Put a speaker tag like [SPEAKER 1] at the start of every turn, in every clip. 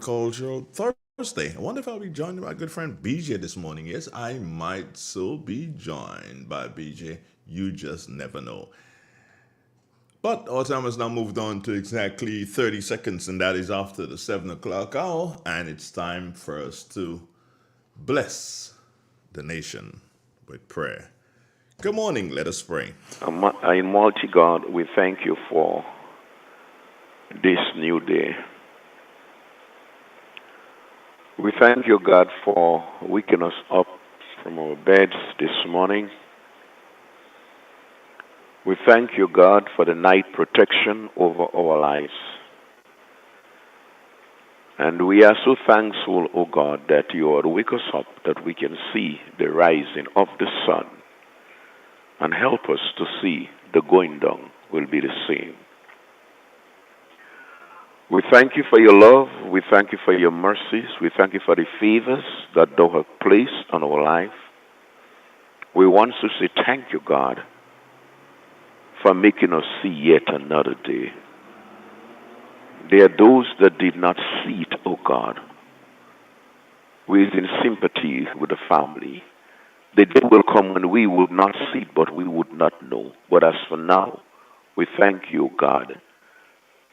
[SPEAKER 1] Cultural Thursday. I wonder if I'll be joined by my good friend BJ this morning. Yes, I might so be joined by BJ. You just never know. But our time has now moved on to exactly 30 seconds, and that is after the 7 o'clock hour. And it's time for us to bless the nation with prayer. Good morning. Let us pray.
[SPEAKER 2] Almighty God, we thank you for this new day. We thank you, God, for waking us up from our beds this morning. We thank you, God, for the night protection over our lives. And we are so thankful, O God, that you would wake us up, that we can see the rising of the sun and help us to see the going down will be the same. We thank you for your love. We thank you for your mercies. We thank you for the favors that thou hast placed on our life. We want to say thank you, God, for making us see yet another day. There are those that did not see it, O God. We are in sympathy with the family. The day will come when we would not see it, but we would not know. But as for now, we thank you, God,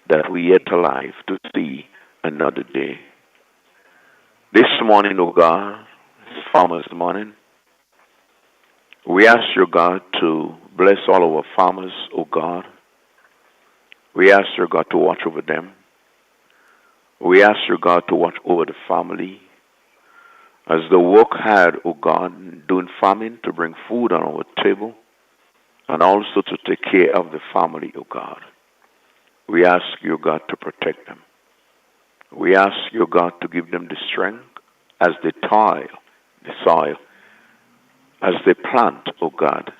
[SPEAKER 2] that we yet alive to see another day. This morning, O God, it's Farmers' Morning. We ask you, God, to bless all our farmers, O God. We ask you, God, to watch over them. We ask you, God, to watch over the family as they work hard, O God, doing farming to bring food on our table and also to take care of the family, O God. We ask you, God, to protect them. We ask you, God, to give them the strength as they toil the soil, as they plant, O God,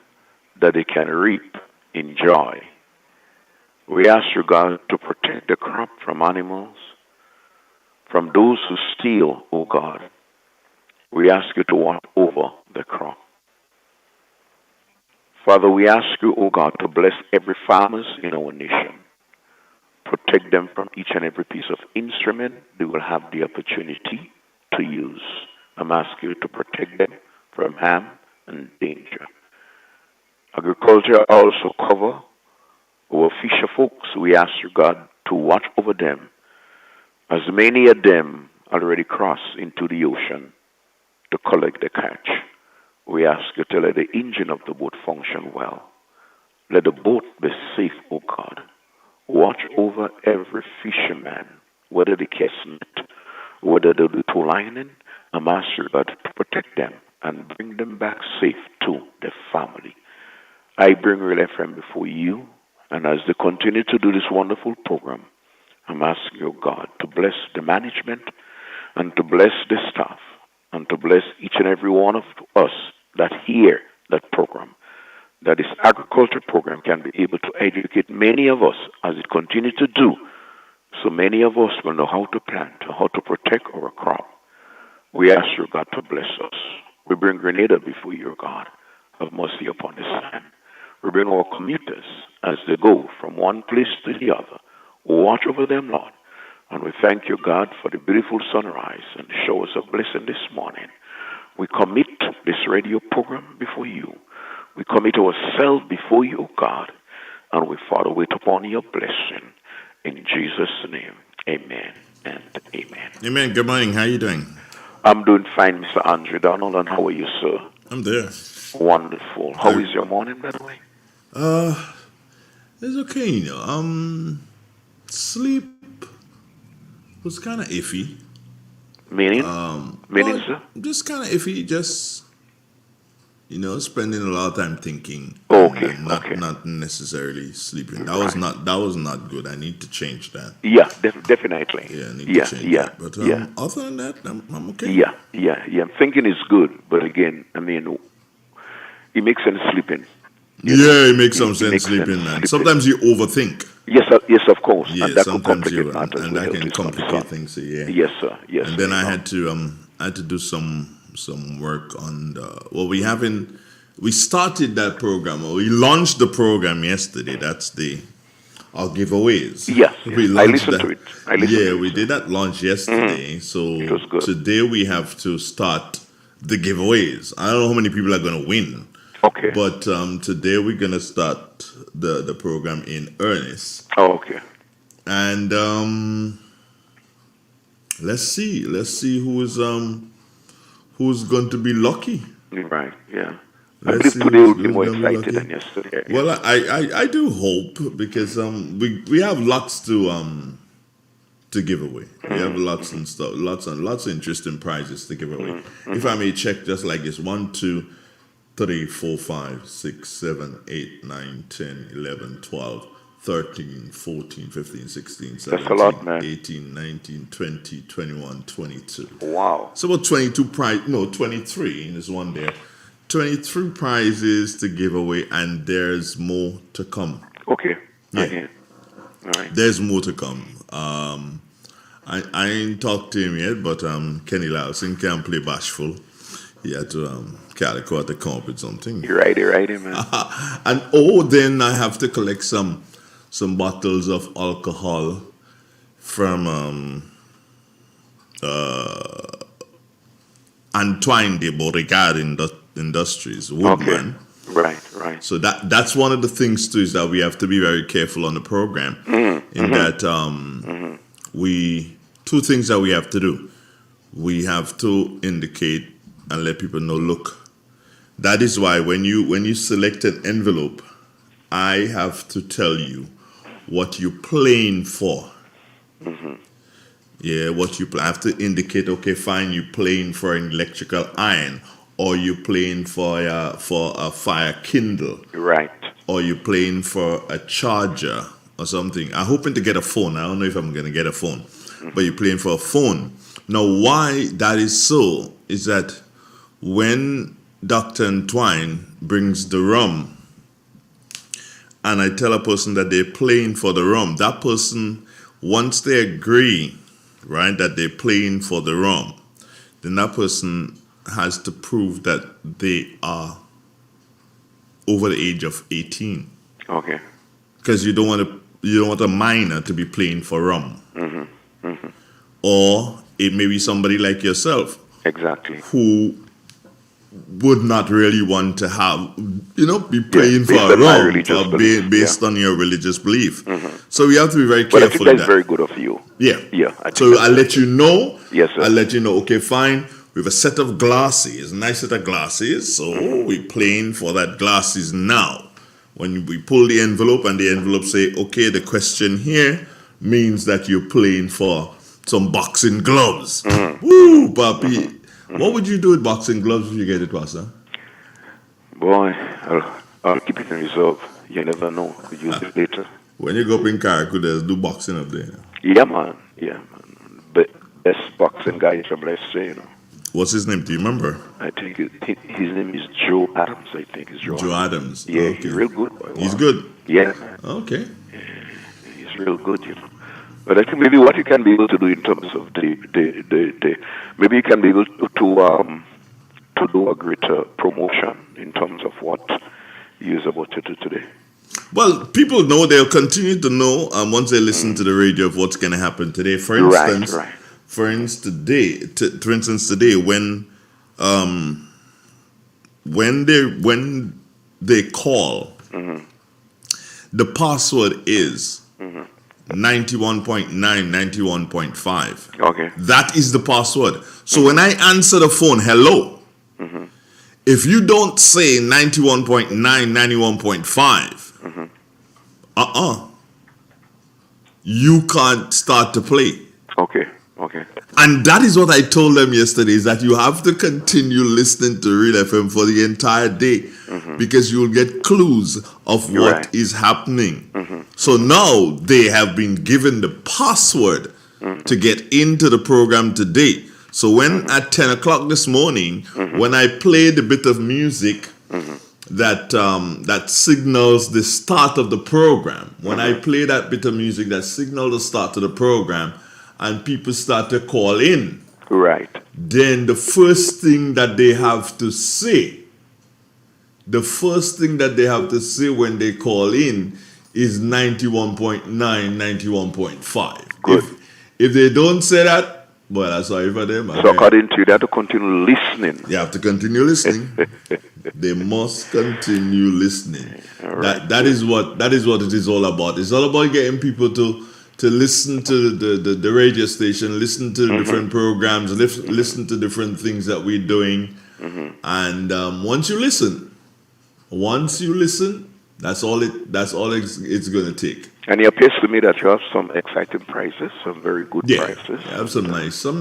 [SPEAKER 2] that they can reap in joy. We ask you, God, to protect the crop from animals, from those who steal, O God. We ask you to watch over the crop. Father, we ask you, O God, to bless every farmers in our nation. Protect them from each and every piece of instrument they will have the opportunity to use. I'm asking you to protect them from harm and danger. Agriculture also cover our fisher folks. We ask you, God, to watch over them, as many of them already cross into the ocean to collect the catch. We ask you to let the engine of the boat function well. Let the boat be safe, O God. Watch over every fisherman, whether they cast net, whether they do tow lining. I'm asking God to protect them and bring them back safe to their family. I bring Real FM before you, and as they continue to do this wonderful program, I'm asking you, God, to bless the management and to bless the staff and to bless each and every one of us that hear that program, that this agriculture program can be able to educate many of us as it continues to do, so many of us will know how to plant, how to protect our crop. We ask you, God, to bless us. We bring Grenada before you, God. Have mercy upon this land. We bring our commuters as they go from one place to the other. Watch over them, Lord. And we thank you, God, for the beautiful sunrise and the showers of blessing this morning. We commit this radio program before you. We commit ourselves before you, God, and we, Father, wait upon your blessing. In Jesus' name, amen and amen.
[SPEAKER 1] Amen. Good morning. How are you doing?
[SPEAKER 2] I'm doing fine, Mr. Andrew Donald, and how are you, sir?
[SPEAKER 1] I'm there.
[SPEAKER 2] Wonderful. How is your morning, by the way?
[SPEAKER 1] It's okay, you know. Sleep was kind of iffy.
[SPEAKER 2] Meaning? Meaning,
[SPEAKER 1] Well,
[SPEAKER 2] sir?
[SPEAKER 1] just kind of iffy. Just spending a lot of time thinking and,
[SPEAKER 2] Okay,
[SPEAKER 1] and not
[SPEAKER 2] okay.
[SPEAKER 1] not necessarily sleeping.
[SPEAKER 2] Right.
[SPEAKER 1] That was not good. I need to change that.
[SPEAKER 2] Yeah, definitely.
[SPEAKER 1] Yeah, I need to
[SPEAKER 2] Yeah,
[SPEAKER 1] change
[SPEAKER 2] yeah,
[SPEAKER 1] that. But
[SPEAKER 2] yeah,
[SPEAKER 1] other than that, I'm okay.
[SPEAKER 2] yeah. Thinking is good, but again, I mean, it makes sense sleeping. You know,
[SPEAKER 1] Yeah, it makes some
[SPEAKER 2] it
[SPEAKER 1] sense
[SPEAKER 2] makes sense
[SPEAKER 1] sleeping, man.
[SPEAKER 2] sleeping.
[SPEAKER 1] Sometimes you overthink.
[SPEAKER 2] Yes, yes, of course, and
[SPEAKER 1] Yeah,
[SPEAKER 2] that could
[SPEAKER 1] sometimes
[SPEAKER 2] complicate
[SPEAKER 1] you
[SPEAKER 2] matters
[SPEAKER 1] and
[SPEAKER 2] with
[SPEAKER 1] that
[SPEAKER 2] health
[SPEAKER 1] can
[SPEAKER 2] is
[SPEAKER 1] complicate
[SPEAKER 2] concerned.
[SPEAKER 1] things. So yeah.
[SPEAKER 2] Yes, sir. Yes,
[SPEAKER 1] And
[SPEAKER 2] sir.
[SPEAKER 1] then I had to do some work on the well we started that program or we launched the program yesterday. That's the our giveaways.
[SPEAKER 2] Yes, yes.
[SPEAKER 1] We
[SPEAKER 2] I
[SPEAKER 1] launched
[SPEAKER 2] listened
[SPEAKER 1] that.
[SPEAKER 2] to it. I listened
[SPEAKER 1] Yeah,
[SPEAKER 2] to it.
[SPEAKER 1] we did that launch yesterday. So
[SPEAKER 2] It was good.
[SPEAKER 1] today we have to start the giveaways. I don't know how many people are going to win,
[SPEAKER 2] Okay.
[SPEAKER 1] but today we're going to start the program in earnest.
[SPEAKER 2] Oh, okay.
[SPEAKER 1] And let's see who's going to be lucky.
[SPEAKER 2] Right. Yeah. I
[SPEAKER 1] Let's
[SPEAKER 2] believe
[SPEAKER 1] see
[SPEAKER 2] today will be
[SPEAKER 1] who's
[SPEAKER 2] more
[SPEAKER 1] going to be
[SPEAKER 2] excited than
[SPEAKER 1] lucky.
[SPEAKER 2] yesterday.
[SPEAKER 1] Well, I do hope because we have lots to give away. We have lots and stuff, lots of interesting prizes to give away. If I may check, just like this: 1, 2, 3, 4, 5, 6, 7, 8, 9, 10, 11, 12, 13, 14, 15, 16,
[SPEAKER 2] That's a lot,
[SPEAKER 1] 17,
[SPEAKER 2] man.
[SPEAKER 1] 18, 19, 20, 21, 22.
[SPEAKER 2] Wow.
[SPEAKER 1] So about 23 in this one there. 23 prizes to give away, and there's more to come.
[SPEAKER 2] Okay.
[SPEAKER 1] Yeah.
[SPEAKER 2] Okay. All right.
[SPEAKER 1] There's more to come. I ain't talked to him yet, but Kenny Lawson can't play bashful. He had to calico to come up with something.
[SPEAKER 2] You're right, man.
[SPEAKER 1] And then I have to collect some bottles of alcohol from Antoine de Beauregard Industries, Woodman.
[SPEAKER 2] Okay. Right.
[SPEAKER 1] So that's one of the things too, is that we have to be very careful on the program. In that two things that we have to do. We have to indicate and let people know, look, that is why when you select an envelope, I have to tell you what you're playing for. Yeah, what you I have to indicate. Okay, fine. You're playing for an electrical iron, or you're playing for a fire kindle,
[SPEAKER 2] Right.
[SPEAKER 1] or you're playing for a charger or something. I'm hoping to get a phone. I don't know if I'm going to get a phone, but you're playing for a phone. Now, why that is so is that when Dr. Antoine brings the rum, and I tell a person that they're playing for the rum, that person, once they agree, right, that they're playing for the rum, then that person has to prove that they are over the age of 18.
[SPEAKER 2] Okay.
[SPEAKER 1] Because you don't want a minor to be playing for rum. Or it may be somebody like yourself
[SPEAKER 2] Exactly.
[SPEAKER 1] who would not really want to have, be playing for
[SPEAKER 2] based
[SPEAKER 1] a
[SPEAKER 2] on my
[SPEAKER 1] rum
[SPEAKER 2] religious
[SPEAKER 1] or
[SPEAKER 2] belief,
[SPEAKER 1] based on your religious belief. So we have to be very
[SPEAKER 2] But I think
[SPEAKER 1] careful
[SPEAKER 2] that's
[SPEAKER 1] with that.
[SPEAKER 2] very good of you.
[SPEAKER 1] Yeah.
[SPEAKER 2] Yeah. I think
[SPEAKER 1] So
[SPEAKER 2] that's
[SPEAKER 1] I'll
[SPEAKER 2] very
[SPEAKER 1] let you know.
[SPEAKER 2] Yes, sir.
[SPEAKER 1] I'll let you know, okay, fine. We have a set of glasses, a nice set of glasses. So we're playing for that glasses now. When we pull the envelope and the envelope say, okay, the question here means that you're playing for some boxing gloves. Woo, papi. What would you do with boxing gloves if you get it, Pastor?
[SPEAKER 2] Boy, I'll keep it in reserve. You never know. Could use it later.
[SPEAKER 1] When you go up in Caracas, there's do boxing up there.
[SPEAKER 2] Yeah, man. But best boxing guy from let's say,
[SPEAKER 1] What's his name? Do you remember?
[SPEAKER 2] I think his name is Joe Adams. I think is Joe.
[SPEAKER 1] Joe Adams.
[SPEAKER 2] Yeah,
[SPEAKER 1] Okay.
[SPEAKER 2] he's real good. Boy.
[SPEAKER 1] He's
[SPEAKER 2] Wow.
[SPEAKER 1] good.
[SPEAKER 2] Yeah, man.
[SPEAKER 1] Okay.
[SPEAKER 2] He's real good. But I think maybe what you can be able to do in terms of the maybe you can be able to do a greater promotion in terms of what you're about to do today.
[SPEAKER 1] Well, people know, they'll continue to know once they listen to the radio of what's going to happen today. For instance,
[SPEAKER 2] Right.
[SPEAKER 1] for instance, today when they call, the password is 91.9, 91.5.
[SPEAKER 2] Okay.
[SPEAKER 1] That is the password. So when I answer the phone, hello, if you don't say 91.9, 91.5, you can't start to play.
[SPEAKER 2] Okay.
[SPEAKER 1] And that is what I told them yesterday, is that you have to continue listening to Real FM for the entire day, because you'll get clues of what is happening. So now they have been given the password to get into the program today. So when at 10 o'clock this morning, when I played a bit of music that signals the start of the program, when I play that bit of music that signals the start of the program, and people start to call in,
[SPEAKER 2] Right.
[SPEAKER 1] then the first thing that they have to say when they call in is 91.9, 91.5.
[SPEAKER 2] Good.
[SPEAKER 1] If they don't say that, well, I'm sorry for them.
[SPEAKER 2] So according to you, they have to continue listening.
[SPEAKER 1] They have to continue listening. They must continue listening.
[SPEAKER 2] Right.
[SPEAKER 1] That is what it is all about. It's all about getting people to listen to the radio station, listen to different programs, listen to different things that we're doing. And once you listen, that's all it's going to take.
[SPEAKER 2] And it appears to me that you have some exciting prizes, some very good prizes.
[SPEAKER 1] I have some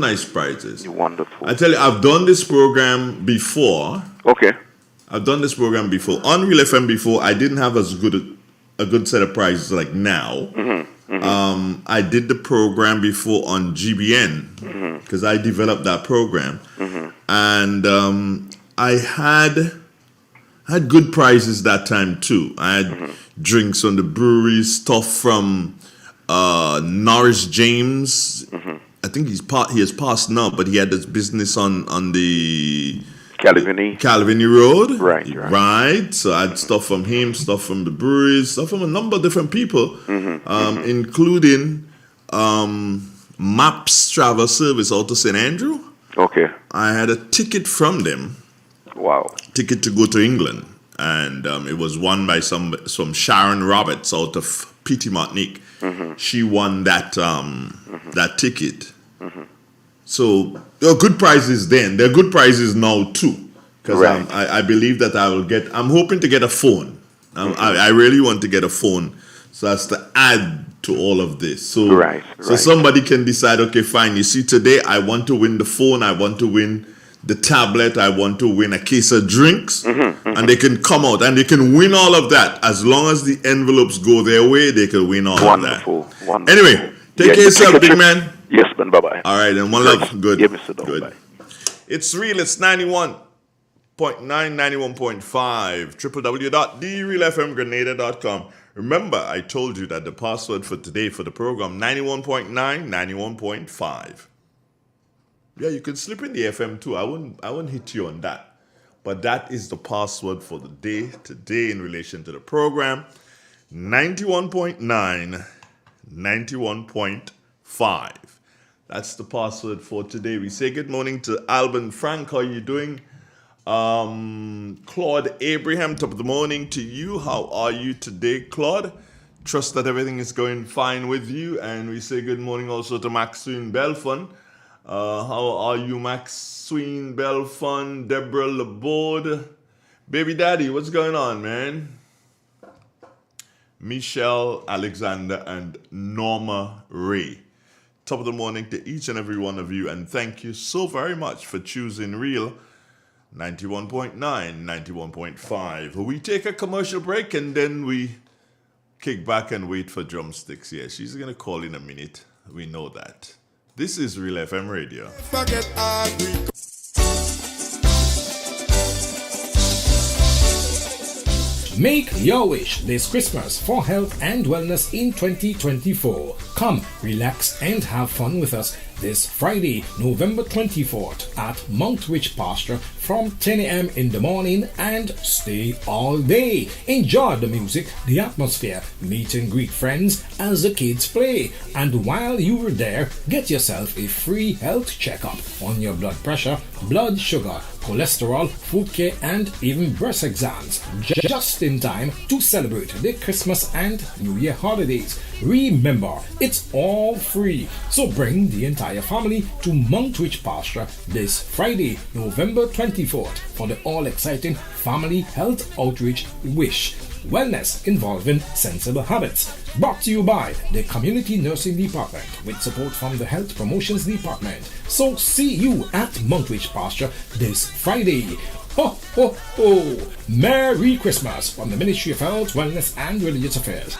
[SPEAKER 1] nice prizes.
[SPEAKER 2] Wonderful.
[SPEAKER 1] I tell you, I've done this program before.
[SPEAKER 2] Okay.
[SPEAKER 1] I've done this program before on Real FM before. I didn't have as good a good set of prizes like now. I did the program before on GBN because I developed that program, and I had good prizes that time too. I had drinks on the brewery, stuff from Norris James. I think he has passed now, but he had this business on the Calviny Road. Right. So I had stuff from him, stuff from the breweries, stuff from a number of different people, including Maps Travel Service out to St. Andrew.
[SPEAKER 2] Okay.
[SPEAKER 1] I had a ticket from them.
[SPEAKER 2] Wow.
[SPEAKER 1] Ticket to go to England. And it was won by some Sharon Roberts out of Petite Martinique. She won that that ticket. So there were good prizes then. There are good prizes now too. Because I believe that I'm hoping to get a phone. I really want to get a phone so as to add to all of this. So, so somebody can decide, okay, fine, you see, today I want to win the phone, I want to win the tablet, I want to win a case of drinks, and they can come out and they can win all of that. As long as the envelopes go their way, they can win all of that.
[SPEAKER 2] Wonderful.
[SPEAKER 1] Anyway, take care of yourself, big man.
[SPEAKER 2] Yes, man. Bye-bye.
[SPEAKER 1] All right, and one love. Good.
[SPEAKER 2] Yeah, Mr. Dog,
[SPEAKER 1] Good.
[SPEAKER 2] bye.
[SPEAKER 1] It's real. It's 91.9, 91.5. www.therealfmgrenada.com. Remember, I told you that the password for today for the program, 91.9, 91.5. Yeah, you can slip in the FM too. I wouldn't hit you on that. But that is the password for the day today in relation to the program. 91.9, 91.5. That's the password for today. We say good morning to Alban Frank. How are you doing? Claude Abraham, top of the morning to you. How are you today, Claude? Trust that everything is going fine with you. And we say good morning also to Maxine Belfon. How are you, Maxine Belfon, Deborah Laborde? Baby daddy, what's going on, man? Michelle Alexander and Norma Ray. Top of the morning to each and every one of you, and thank you so very much for choosing Real 91.9, 91.5. We take a commercial break and then we kick back and wait for drumsticks. Yeah, she's going to call in a minute. We know that. This is Real FM Radio.
[SPEAKER 3] Make your wish this Christmas for health and wellness in 2024. Come, relax and have fun with us this Friday, November 24th at Mountwich Pasture from 10 a.m. in the morning and stay all day. Enjoy the music, the atmosphere, meet and greet friends as the kids play. And while you are there, get yourself a free health checkup on your blood pressure, blood sugar, cholesterol, food care, and even breast exams. Just in time to celebrate the Christmas and New Year holidays. Remember, it's all free. So bring the entire family to Mountwich Pasture this Friday, November 24th for the all-exciting Family Health Outreach Wish. Wellness involving sensible habits. Brought to you by the Community Nursing Department with support from the Health Promotions Department. So see you at Mountwich Pasture this Friday. Ho, ho, ho! Merry Christmas from the Ministry of Health, Wellness and Religious Affairs.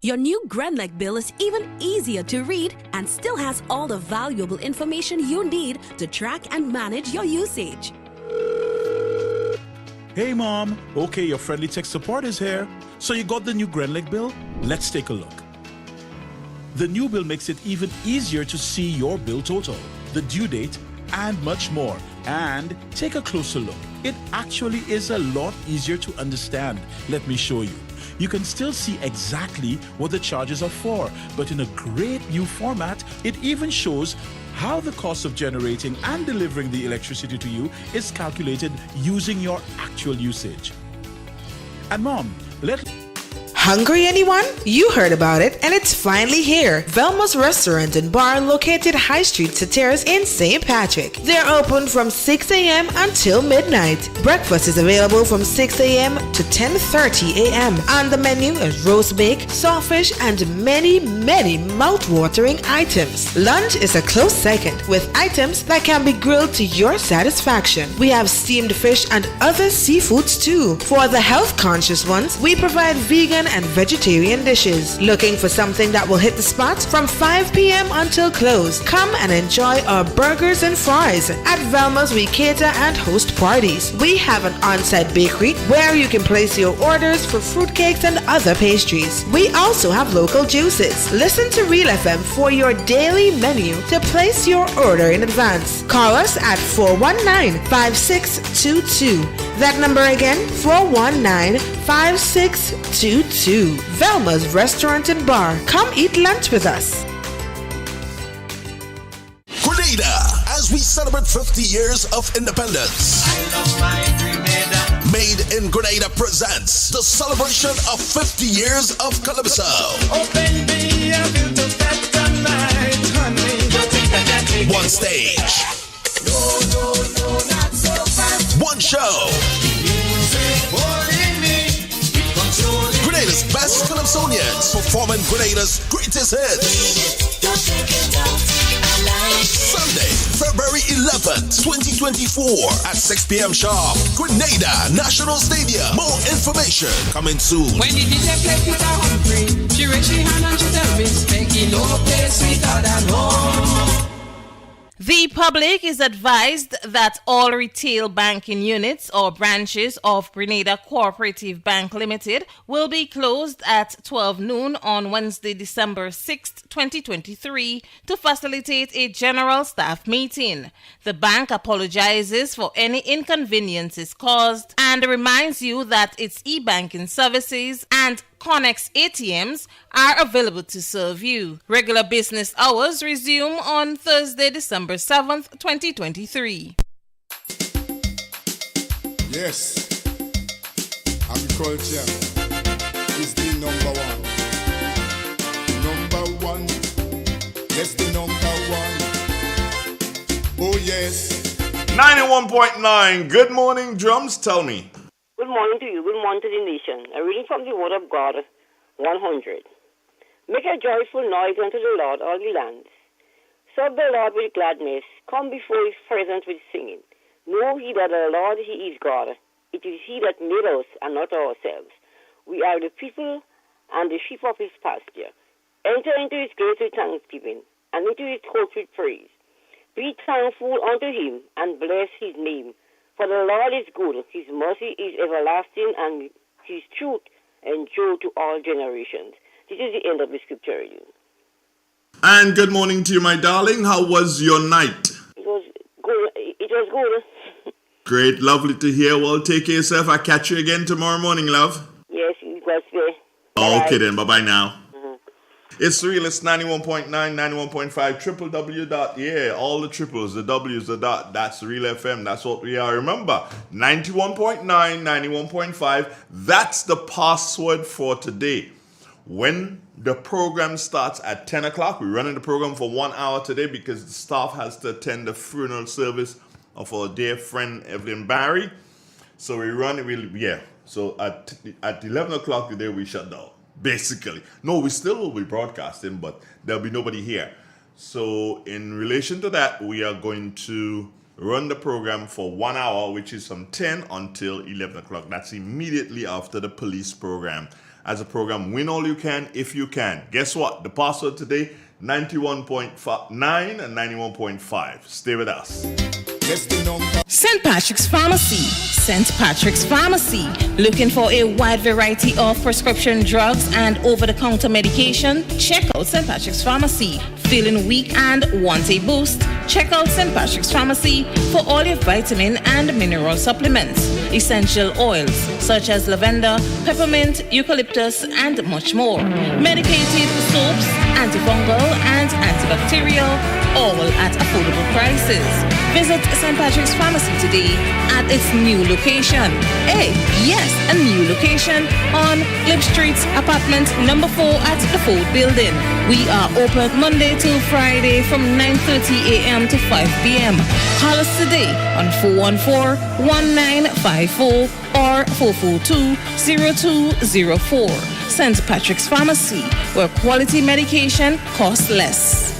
[SPEAKER 4] Your new Grenlec bill is even easier to read and still has all the valuable information you need to track and manage your usage.
[SPEAKER 5] Hey Mom, okay, your friendly tech support is here. So you got the new Grenlec bill? Let's take a look. The new bill makes it even easier to see your bill total, the due date, and much more. And take a closer look. It actually is a lot easier to understand. Let me show you. You can still see exactly what the charges are for, but in a great new format, it even shows how the cost of generating and delivering the electricity to you is calculated using your actual usage. And Mom,
[SPEAKER 6] Hungry, anyone? You heard about it, and it's finally here. Velma's Restaurant and Bar, located High Street Satyrs in St. Patrick. They're open from 6 a.m. until midnight. Breakfast is available from 6 a.m. to 10:30 a.m. On the menu is roast bake, sawfish, and many, many mouth-watering items. Lunch is a close second, with items that can be grilled to your satisfaction. We have steamed fish and other seafoods too. For the health-conscious ones, we provide vegan and vegetarian dishes. Looking for something that will hit the spot? From 5 p.m. until close, come and enjoy our burgers and fries. At Velma's, we cater and host parties. We have an on-site bakery where you can place your orders for fruitcakes and other pastries. We also have local juices. Listen to Real FM for your daily menu to place your order in advance. Call us at 419-5622. That number again, 419-5622. Velma's Restaurant and Bar. Come eat lunch with us.
[SPEAKER 7] Grenada, as we celebrate 50 years of independence. Made in Grenada presents the celebration of 50 years of Calypso. One stage. One show. Grenada's best Calypsonians performing Grenada's greatest hits. Sunday, February 11th, 2024 at 6 p.m. sharp. Grenada National Stadium. More information coming soon.
[SPEAKER 8] When the DJ play Peter Humphrey, she raise her hand and she tell me, making no place sweeter than home.
[SPEAKER 9] The public is advised that all retail banking units or branches of Grenada Cooperative Bank Limited will be closed at 12 noon on Wednesday, December 6, 2023 to facilitate a general staff meeting. The bank apologizes for any inconveniences caused and reminds you that its e-banking services and Connex ATMs are available to serve you. Regular business hours resume on Thursday, December 7th, 2023.
[SPEAKER 10] Yes, agriculture is the number one. Number one, yes, the number one. Oh, yes.
[SPEAKER 1] 91.9. Good morning, drums. Tell me.
[SPEAKER 11] Good morning to you. Good morning to the nation. A reading from the Word of God, 100. Make a joyful noise unto the Lord, all the lands. Serve the Lord with gladness. Come before his presence with singing. Know ye that the Lord, he is God. It is he that made us and not ourselves. We are the people and the sheep of his pasture. Enter into his gates with thanksgiving and into his courts with praise. Be thankful unto him and bless his name. For the Lord is good, his mercy is everlasting, and his truth endures to all generations. This is the end of the scripture reading.
[SPEAKER 1] And good morning to you, my darling. How was your night?
[SPEAKER 11] It was good. It was good.
[SPEAKER 1] Great, lovely to hear. Well, take care of yourself. I'll catch you again tomorrow morning, love.
[SPEAKER 11] Yes, you guys say.
[SPEAKER 1] Okay then, bye-bye now. It's real. It's 91.9, 91.5, all the triples, the W's, the dot. That's Real FM. That's what we are. Remember, 91.9, 91.5. That's the password for today. When the program starts at 10 o'clock, we're running the program for 1 hour today because the staff has to attend the funeral service of our dear friend Evelyn Barry. So we run it. So at 11 o'clock today, we shut down. Basically. No, we still will be broadcasting, but there'll be nobody here. So in relation to that, we are going to run the program for 1 hour, which is from 10 until 11 o'clock. That's immediately after the police program. As a program, win all you can if you can. Guess what? The password today, 91.9 and 91.5. Stay with us.
[SPEAKER 10] That's the number.
[SPEAKER 9] St. Patrick's Pharmacy. St. Patrick's Pharmacy. Looking for a wide variety of prescription drugs and over-the-counter medication? Check out St. Patrick's Pharmacy. Feeling weak and want a boost? Check out St. Patrick's Pharmacy for all your vitamin and mineral supplements, essential oils such as lavender, peppermint, eucalyptus, and much more. Medicated soaps, antifungal and antibacterial, all at affordable prices. Visit St. Patrick's Pharmacy today at its new location. Yes, a new location on Lip Street, apartment number 4 at the Ford Building. We are open Monday to Friday from 9:30 a.m. to 5 p.m. Call us today on 414-1954 or 442-0204. St. Patrick's Pharmacy, where quality medication costs less.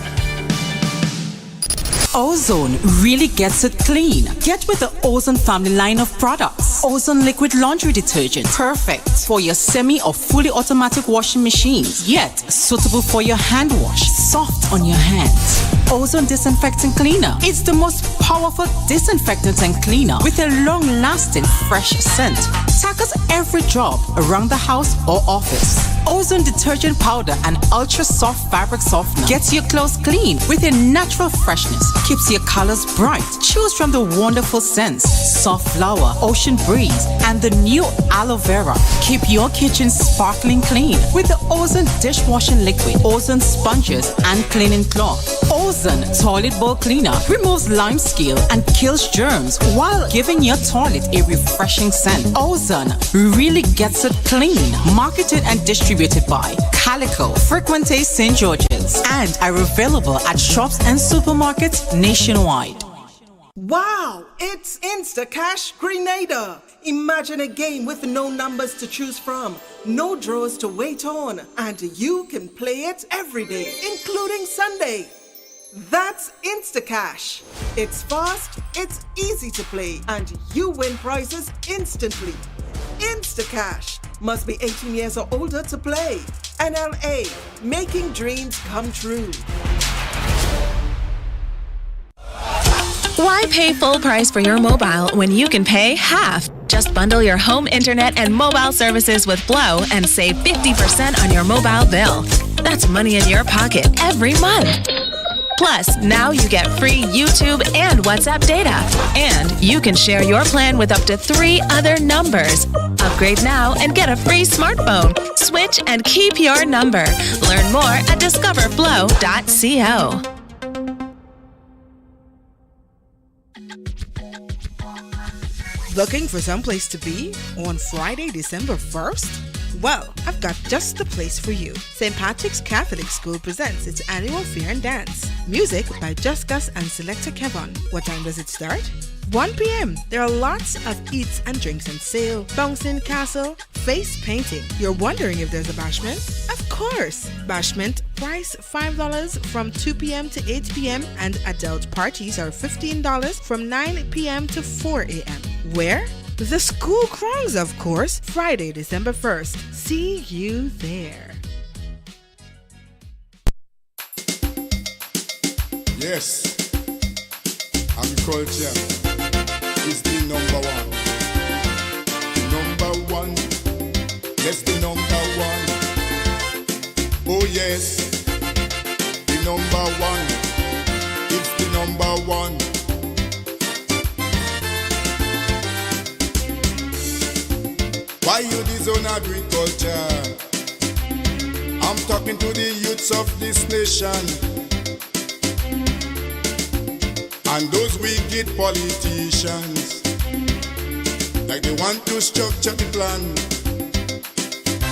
[SPEAKER 12] Ozone really gets it clean. Get with the Ozone family line of products. Ozone liquid laundry detergent, perfect for your semi or fully automatic washing machines, yet suitable for your hand wash, soft on your hands. Ozone disinfectant cleaner. It's the most powerful disinfectant and cleaner with a long-lasting fresh scent. Tackles every job around the house or office. Ozone detergent powder and ultra soft fabric softener gets your clothes clean with a natural freshness. Keeps your colors bright. Choose from the wonderful scents: soft flower, ocean breeze, and the new aloe vera. Keep your kitchen sparkling clean with the Ozone dishwashing liquid, Ozone sponges, and cleaning cloth. Ozone toilet bowl cleaner removes lime scale and kills germs while giving your toilet a refreshing scent. Ozone really gets it clean. Marketed and distributed by Calico, Frequente St. George's, and are available at shops and supermarkets nationwide.
[SPEAKER 13] Wow, it's Instacash Grenada. Imagine a game with no numbers to choose from, no draws to wait on, and you can play it every day, including Sunday. That's Instacash. It's fast, it's easy to play, and you win prizes instantly. Instacash. Must be 18 years or older to play. NLA, making dreams come true.
[SPEAKER 14] Why pay full price for your mobile when you can pay half? Just bundle your home internet and mobile services with Flow and save 50% on your mobile bill. That's money in your pocket every month. Plus, now you get free YouTube and WhatsApp data. And you can share your plan with up to 3 other numbers. Upgrade now and get a free smartphone. Switch and keep your number. Learn more at discoverflow.co.
[SPEAKER 6] Looking for some place to be on Friday, December 1st? Well, I've got just the place for you. St. Patrick's Catholic School presents its annual fair and dance. Music by Just Gus and Selector Kevon. What time does it start? 1 p.m. There are lots of eats and drinks on sale. Bouncing castle, face painting. You're wondering if there's a bashment? Of course! Bashment price $5 from 2 p.m. to 8 p.m. and adult parties are $15 from 9 p.m. to 4 a.m. Where? The school grounds, of course. Friday, December 1st. See you there.
[SPEAKER 10] Yes, agriculture is the number one. Number one, yes, the number one. Oh yes, the number one. It's the number one. Why you disown agriculture? I'm talking to the youths of this nation and those wicked politicians, like they want to structure the plan.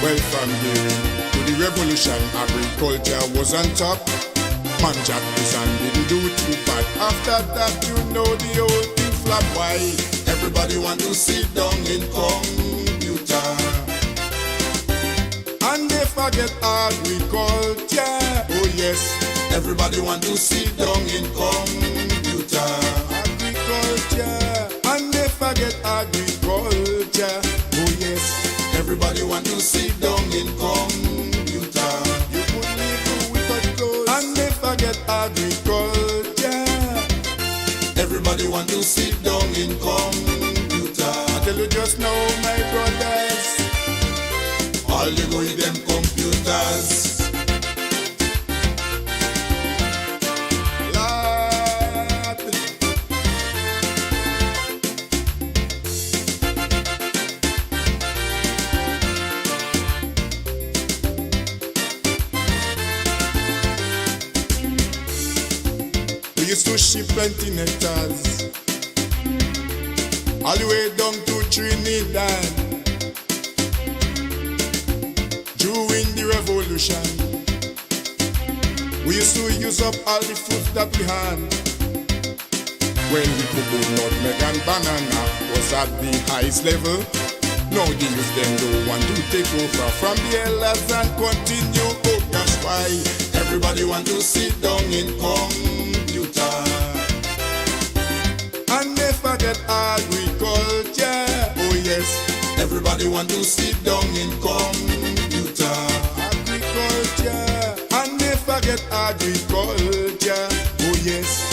[SPEAKER 10] Well, from here to the revolution, agriculture was on top. Man jack this and didn't do too bad. After that, you know the whole thing flop. Why? Everybody want to sit down in computer and they forget agriculture. Oh yes, everybody want to sit down in computer. Agriculture, and they forget agriculture. Oh yes, everybody want to sit down in computer. You could live without clothes, and they forget agriculture. Everybody want to sit down in computer. I tell you just now, my brothers, all you go with them computers. We used to ship plenty nectars all the way down to Trinidad during the revolution. We used to use up all the food that we had. When the cocoa, nutmeg and banana was at the highest level, now the youth them don't want to take over from the elders and continue. Oh gosh, why everybody want to sit down in computer and they forget agriculture? Oh yes, everybody want to sit down in computer, agriculture, and they forget agriculture. Oh yes.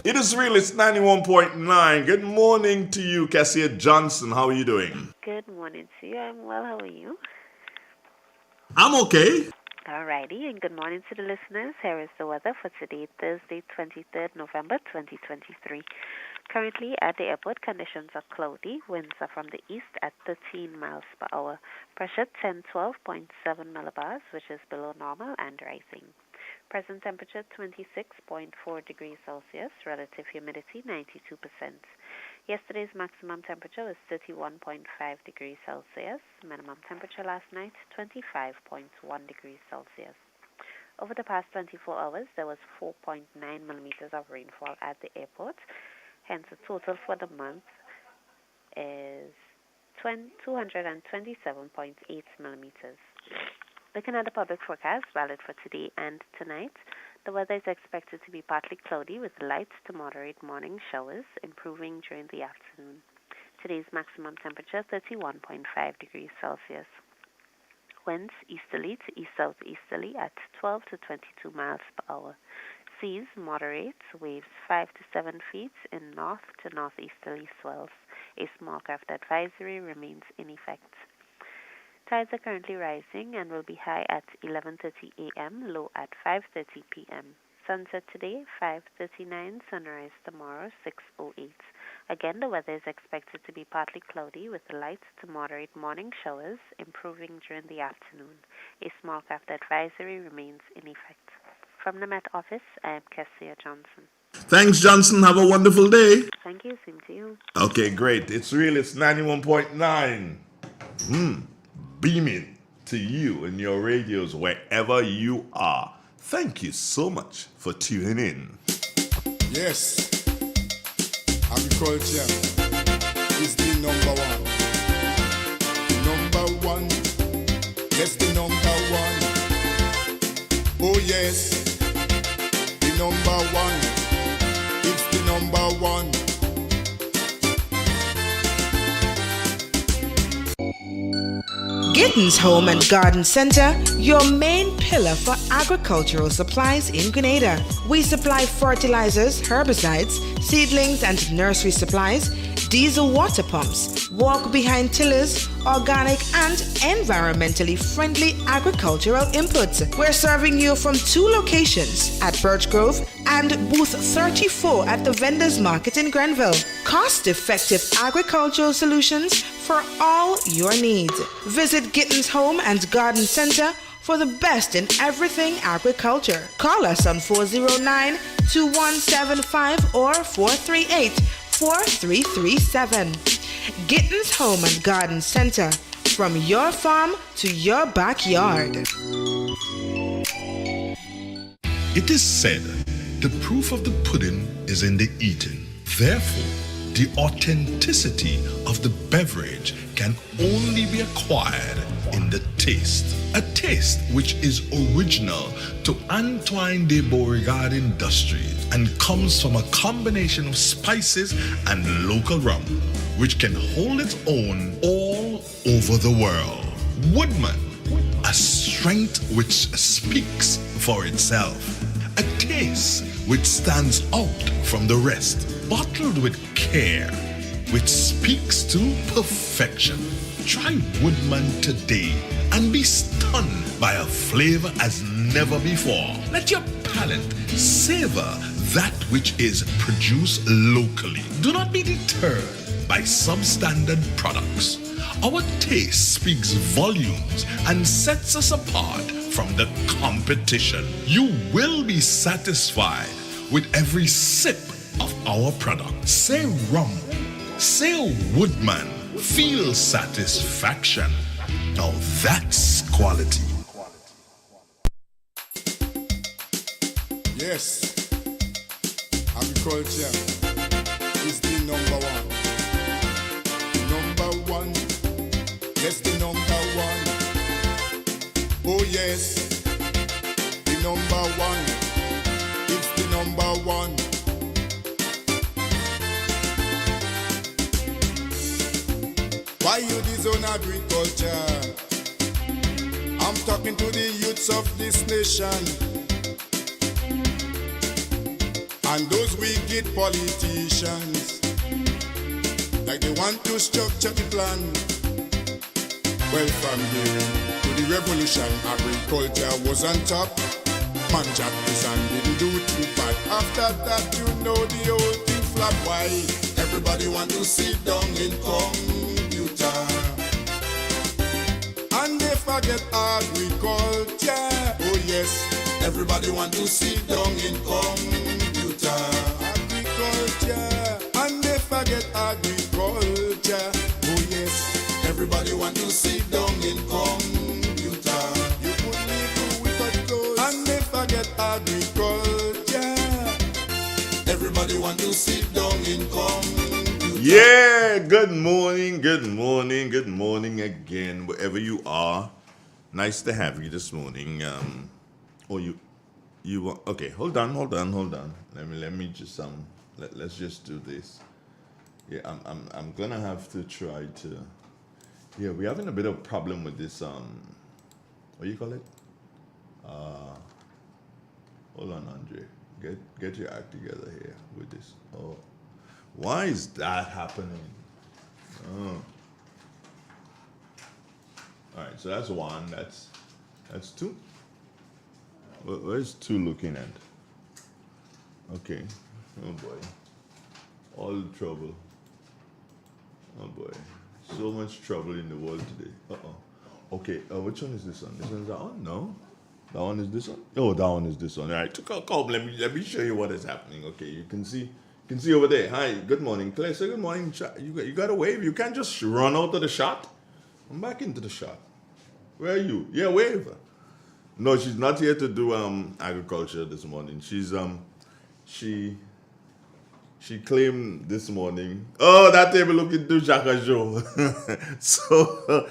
[SPEAKER 1] It is real, it's 91.9. Good morning to you, Cassia Johnson. How are you doing?
[SPEAKER 15] Good morning to you. I'm well. How are you?
[SPEAKER 1] I'm okay.
[SPEAKER 15] Alrighty, and good morning to the listeners. Here is the weather for today, Thursday, 23rd November 2023. Currently at the airport, conditions are cloudy. Winds are from the east at 13 miles per hour. Pressure 1012.7 millibars, which is below normal and rising. Present temperature 26.4 degrees Celsius, relative humidity 92%. Yesterday's maximum temperature was 31.5 degrees Celsius. Minimum temperature last night 25.1 degrees Celsius. Over the past 24 hours, there was 4.9 millimeters of rainfall at the airport. Hence, the total for the month is 227.8 millimeters. Looking at the public forecast, valid for today and tonight, the weather is expected to be partly cloudy with light to moderate morning showers, improving during the afternoon. Today's maximum temperature, 31.5 degrees Celsius. Winds easterly to east-southeasterly at 12 to 22 miles per hour. Seas moderate, waves 5 to 7 feet in north to northeasterly swells. A small craft advisory remains in effect. Tides are currently rising and will be high at 11:30 a.m., low at 5:30 p.m. Sunset today, 5:39, sunrise tomorrow, 6:08. Again, the weather is expected to be partly cloudy with light to moderate morning showers, improving during the afternoon. A small craft advisory remains in effect. From the Met Office, I am Cassia Johnson.
[SPEAKER 1] Thanks, Johnson. Have a wonderful day.
[SPEAKER 15] Thank you. Same to you.
[SPEAKER 1] Okay, great. It's real. It's 91.9. Beaming to you and your radios wherever you are. Thank you so much for tuning in.
[SPEAKER 10] Yes, agriculture is the number one. Number one, yes, the number one. Oh yes, the number one. It's the number one.
[SPEAKER 6] Gittins Home and Garden Center, your main pillar for agricultural supplies in Grenada. We supply fertilizers, herbicides, seedlings and nursery supplies, diesel water pumps, walk-behind tillers, organic and environmentally friendly agricultural inputs. We're serving you from 2 locations at Birch Grove and booth 34 at the Vendors Market in Grenville. Cost-effective agricultural solutions for all your needs. Visit Gittins Home and Garden Center for the best in everything agriculture. Call us on 409-2175 or 438-4337. Gittins Home and Garden Center, from your farm to your backyard.
[SPEAKER 7] It is said, the proof of the pudding is in the eating. Therefore, the authenticity of the beverage can only be acquired in the taste. A taste which is original to Antoine de Beauregard Industries and comes from a combination of spices and local rum, which can hold its own all over the world. Woodman, a strength which speaks for itself. A taste which stands out from the rest. bottled with care, which speaks to perfection. Try Woodman today and be stunned by a flavor as never before. Let your palate savor that which is produced locally. Do not be deterred by substandard products. Our taste speaks volumes and sets us apart from the competition. You will be satisfied with every sip of our product. Say rum, say Woodman, feel satisfaction. Now that's quality.
[SPEAKER 10] Yes, agriculture is the number one. Number one, yes, the number one. Oh yes, the number one. It's the number one. Why you disown agriculture? I'm talking to the youths of this nation and those wicked politicians, like they want to structure the plan. Well, from here to the revolution, agriculture was on top. Man jacked this and didn't do too bad. After that, you know the whole thing flop. Why? Everybody want to sit down in computer, and they forget agriculture. Oh yes, everybody want to sit down in computer, agriculture, and they forget agriculture. Oh yes, everybody want to sit down in computer. You could live without clothes, and they forget agriculture. Everybody want to sit down in computer.
[SPEAKER 1] Yeah, good morning again, wherever you are. Nice to have you this morning. Okay, hold on. Let me just let's just do this. Yeah, I'm gonna have to try to. Yeah, we're having a bit of a problem with this. What do you call it? Hold on, Andre. Get your act together here with this. Oh, why is that happening? Oh. All right, so that's one. That's two. Where's two looking at? Okay. Oh boy. All the trouble. Oh boy. So much trouble in the world today. Okay. Which one is this one? This one's that one? No. That one is this one? Oh, that one is this one. All right. Come. Let me show you what is happening. Okay. You can see over there. Hi. Good morning, Claire. Say good morning. You got to wave. You can't just run out of the shot. I'm back into the shot. Where are you? Yeah, wave. No, she's not here to do agriculture this morning. She claimed this morning. Oh, that table looking too Jacques Joe. so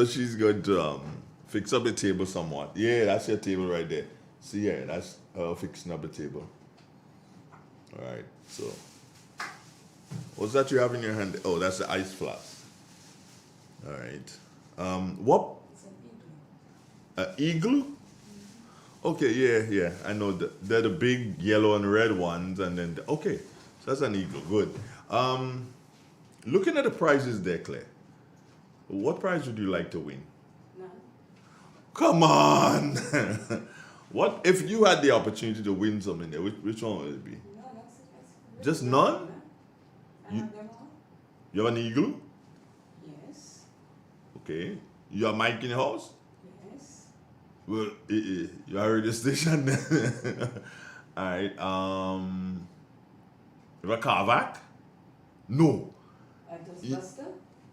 [SPEAKER 1] she's going to fix up the table somewhat. Yeah, that's your table right there. See, yeah, that's fixing up the table. All right. So, what's that you have in your hand? Oh, that's the ice flask. All right. What? Igloo? Okay, yeah. I know they're the big yellow and red ones, and then okay, so that's an igloo. Good. Looking at the prizes there, Claire, what prize would you like to win? None. Come on. What if you had the opportunity to win something there? Which one would it be? No, that's just none. You have an igloo? Yes. Okay. You have Mike in your house? Yes. Well, you are radio station. All right. You have a Carvac? No.
[SPEAKER 16] A dustbuster?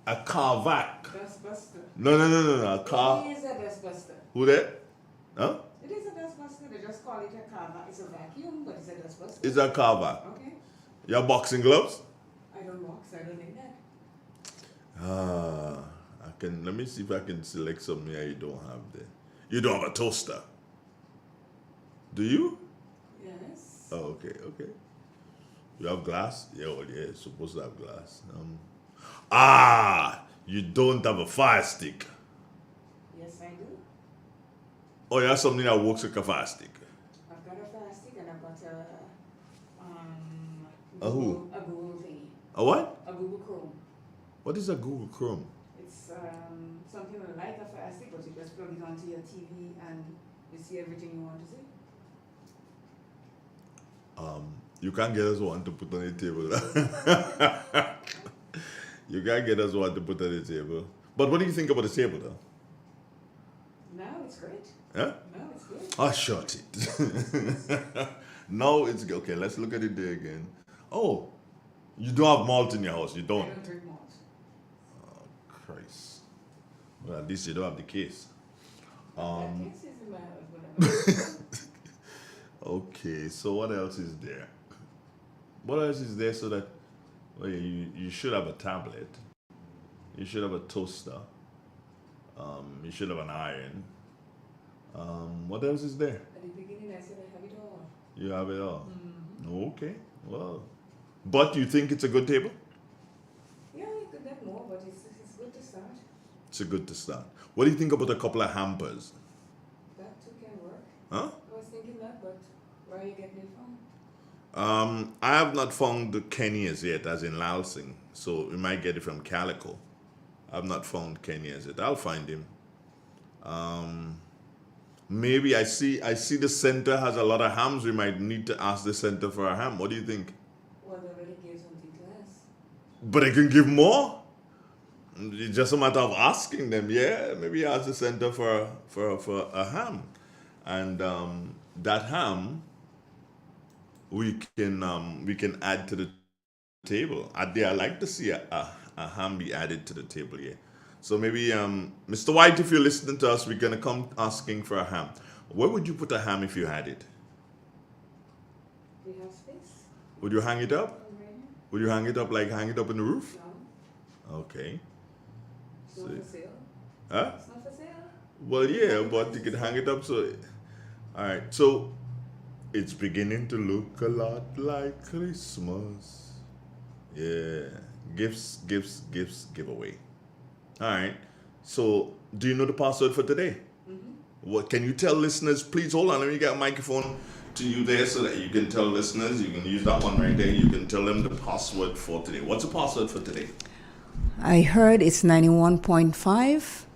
[SPEAKER 1] A Carvac.
[SPEAKER 16] Dustbuster.
[SPEAKER 1] No. A car.
[SPEAKER 16] It is a dustbuster.
[SPEAKER 1] Who that? Huh?
[SPEAKER 16] It is a dustbuster. They just call it a Carvac. It's a vacuum, but it's a dustbuster.
[SPEAKER 1] It's a Carvac.
[SPEAKER 16] Okay.
[SPEAKER 1] You have boxing gloves?
[SPEAKER 16] I don't box. I don't need that.
[SPEAKER 1] Let me see if I can select something that you don't have there. You don't have a toaster. Do you?
[SPEAKER 16] Yes.
[SPEAKER 1] Oh, okay. You have glass? Yeah, well, yeah, you're supposed to have glass. You don't have a fire stick.
[SPEAKER 16] Yes, I do.
[SPEAKER 1] Oh, you have something that works like a fire stick.
[SPEAKER 16] I've got a fire stick and I've got
[SPEAKER 1] A who?
[SPEAKER 16] a go
[SPEAKER 1] A what?
[SPEAKER 16] A Google Chrome.
[SPEAKER 1] What is a Google Chrome?
[SPEAKER 16] It's something like a Fire Stick, but you just plug it onto your TV and you see everything you want to see.
[SPEAKER 1] You can't get us one to put on the table. You can't get us one to put on the table. But what do you think about the table, though?
[SPEAKER 16] No, it's great.
[SPEAKER 1] Huh?
[SPEAKER 16] No, it's good.
[SPEAKER 1] Oh, shut it. No, it's good. Okay, let's look at it there again. Oh, you don't have malt in your house. You don't.
[SPEAKER 16] I don't drink malt.
[SPEAKER 1] Oh, Christ. Well, at least you don't have the case.
[SPEAKER 16] Case is in my house, whatever.
[SPEAKER 1] Okay, so what else is there? What else is there so that you should have a tablet. You should have a toaster. You should have an iron. What else is there?
[SPEAKER 16] At the beginning, I said I have it all.
[SPEAKER 1] You have it all.
[SPEAKER 16] Mm-hmm.
[SPEAKER 1] Okay, well. But you think it's a good table?
[SPEAKER 16] Yeah, you could get more, but it's good to start.
[SPEAKER 1] It's a good to start. What do you think about a couple of hampers?
[SPEAKER 16] That too can work.
[SPEAKER 1] Huh?
[SPEAKER 16] I was thinking that, but where are you getting it from?
[SPEAKER 1] I have not found the Kenny as yet, as in Laosing. So we might get it from Calico. I've not found Kenny as yet. I'll find him. Maybe I see the center has a lot of hams. We might need to ask the center for a ham. What do you think?
[SPEAKER 16] Well, they already gave something less.
[SPEAKER 1] But they can give more. It's just a matter of asking them. Yeah, maybe ask the center for a ham, and that ham we can add to the table. I like to see a ham be added to the table. Yeah. So maybe Mr. White, if you're listening to us, we're gonna come asking for a ham. Where would you put a ham if you had it?
[SPEAKER 16] Do you have space?
[SPEAKER 1] Would you hang it up? Would you hang it up like hang it up in the roof?
[SPEAKER 16] No.
[SPEAKER 1] Okay.
[SPEAKER 16] It's not for sale.
[SPEAKER 1] Huh?
[SPEAKER 16] It's not for sale.
[SPEAKER 1] Well, yeah, but you could hang it up. So, all right. So, it's beginning to look a lot like Christmas. Yeah, gifts, giveaway. All right. So, do you know the password for today?
[SPEAKER 16] Mm-hmm.
[SPEAKER 1] What can you tell listeners? Please hold on. Let me get a microphone to you there so that you can tell listeners. You can use that one right there. You can tell them the password for today. What's the password for today?
[SPEAKER 16] I heard it's 91.5.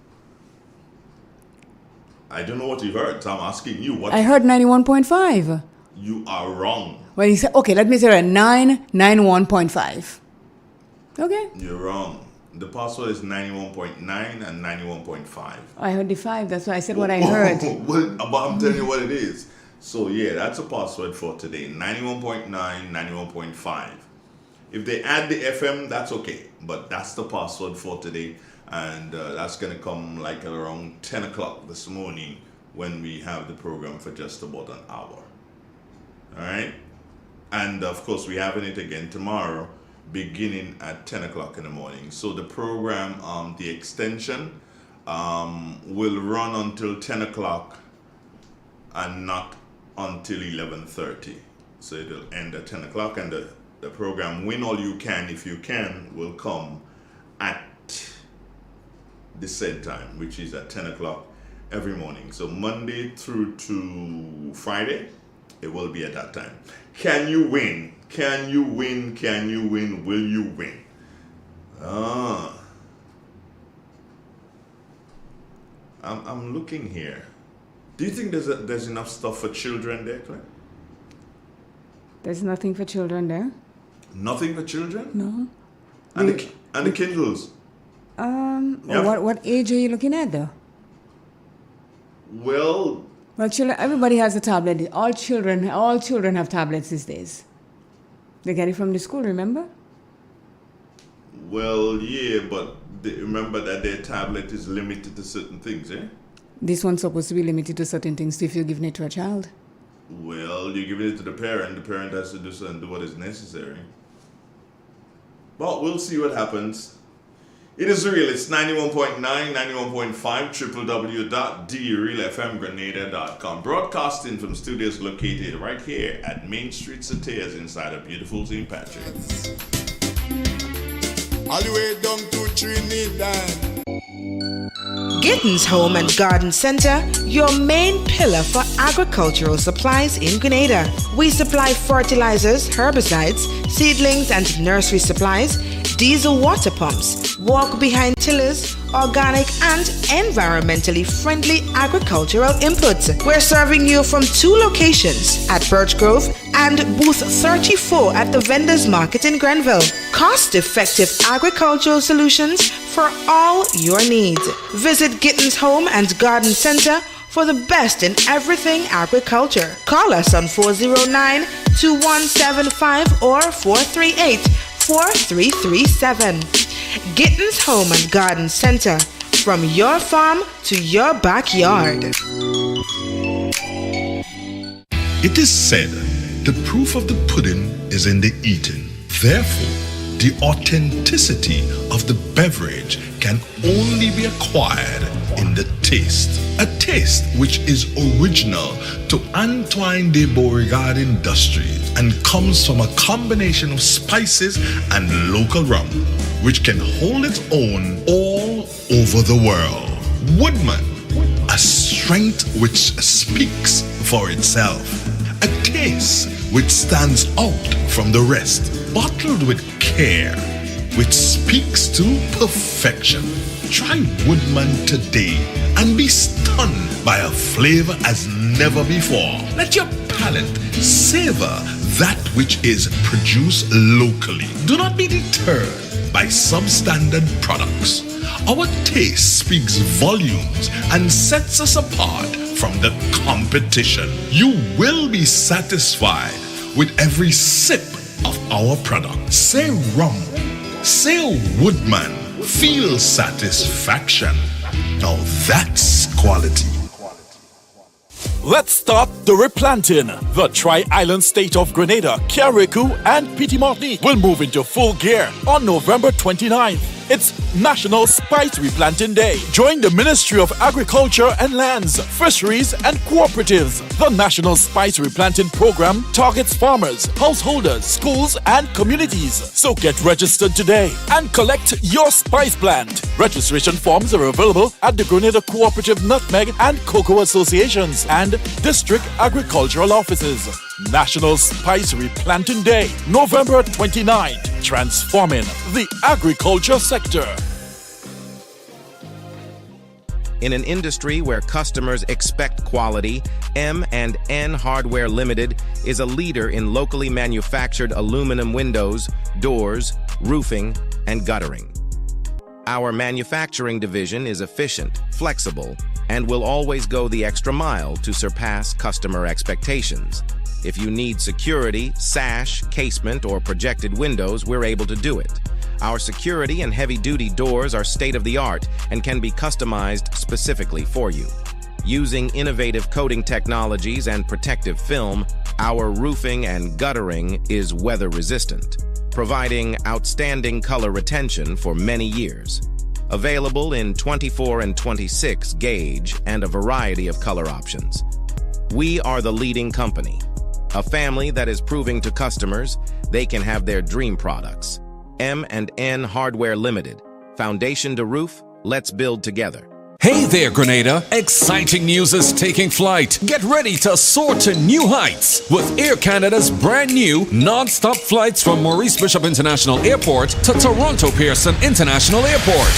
[SPEAKER 1] I don't know what you heard, so I'm asking you. What
[SPEAKER 16] I heard 91.5.
[SPEAKER 1] You are wrong.
[SPEAKER 16] Well, he said, okay, let me say it. 91.5. Okay.
[SPEAKER 1] You're wrong. The password is 91.9 and 91.5.
[SPEAKER 16] I heard the 5. That's why I said what I heard.
[SPEAKER 1] Well, but I'm telling you what it is. So, yeah, that's a password for today. 91.9, 91.5. If they add the FM, that's okay. But that's the password for today. And that's going to come like around 10 o'clock this morning when we have the program for just about an hour. All right? And, of course, we're having it again tomorrow beginning at 10 o'clock in the morning. So the program, the extension, will run until 10 o'clock and not until 11:30. So it'll end at 10 o'clock, and the program Win All You Can, If You Can, will come at the same time, which is at 10 o'clock every morning. So Monday through to Friday, it will be at that time. Can you win? Can you win? Can you win? Will you win? I'm looking here. Do you think there's enough stuff for children there, Claire?
[SPEAKER 16] There's nothing for children there?
[SPEAKER 1] Nothing for children?
[SPEAKER 16] No.
[SPEAKER 1] And the Kindles?
[SPEAKER 16] What age are you looking at though?
[SPEAKER 1] Well,
[SPEAKER 16] children, everybody has a tablet. All children have tablets these days. They get it from the school, remember?
[SPEAKER 1] Well, yeah, but remember that their tablet is limited to certain things, eh?
[SPEAKER 16] This one's supposed to be limited to certain things if you're giving it to a child.
[SPEAKER 1] Well, you're giving it to the parent has to do what is necessary. But we'll see what happens. It is real. It's 91.9, 91.5, www.drealfmgrenada.com. Broadcasting from studios located right here at Main Street, Sateas, inside of beautiful St. Patrick's.
[SPEAKER 10] All the way down to Trinidad.
[SPEAKER 6] Gittins Home and Garden Center, your main pillar for agricultural supplies in Grenada. We supply fertilizers, herbicides, seedlings and nursery supplies, diesel water pumps, walk-behind tillers, organic and environmentally friendly agricultural inputs. We're serving you from 2 locations at Birch Grove and booth 34 at the Vendors Market in Grenville. Cost-effective agricultural solutions for all your needs. Visit Gittins Home and Garden Center for the best in everything agriculture. Call us on 409-2175 or 438-4337. Gittins Home and Garden Center, from your farm to your backyard.
[SPEAKER 7] It is said, the proof of the pudding is in the eating. Therefore, the authenticity of the beverage can only be acquired in the taste. A taste which is original to Antoine de Beauregard Industries and comes from a combination of spices and local rum, which can hold its own all over the world. Woodman, a strength which speaks for itself. A taste which stands out from the rest, bottled with care, which speaks to perfection. Try Woodman today and be stunned by a flavor as never before. Let your palate savor that which is produced locally. Do not be deterred by substandard products. Our taste speaks volumes and sets us apart from the competition. You will be satisfied with every sip of our product. Say rum, say Woodman, feel satisfaction. Now that's quality.
[SPEAKER 5] Let's start the replanting. The Tri-Island state of Grenada, Carriacou, and Petite Martinique will move into full gear on November 29th. It's National Spice Replanting Day. Join the Ministry of Agriculture and Lands, Fisheries and Cooperatives. The National Spice Replanting Program targets farmers, householders, schools and communities. So get registered today and collect your spice plant. Registration forms are available at the Grenada Cooperative Nutmeg and Cocoa Associations and District Agricultural Offices. National Spice Replanting Day, November 29th. Transforming the agriculture sector.
[SPEAKER 17] In an industry where customers expect quality, M&N Hardware Limited is a leader in locally manufactured aluminum windows, doors, roofing, and guttering. Our manufacturing division is efficient, flexible, and will always go the extra mile to surpass customer expectations. If you need security, sash, casement, or projected windows, we're able to do it. Our security and heavy-duty doors are state-of-the-art and can be customized specifically for you. Using innovative coating technologies and protective film, our roofing and guttering is weather-resistant, providing outstanding color retention for many years. Available in 24 and 26 gauge and a variety of color options. We are the leading company. A family that is proving to customers they can have their dream products. M&N Hardware Limited. Foundation to roof, let's build together.
[SPEAKER 18] Hey there, Grenada! Exciting news is taking flight. Get ready to soar to new heights with Air Canada's brand new non-stop flights from Maurice Bishop International Airport to Toronto Pearson International Airport.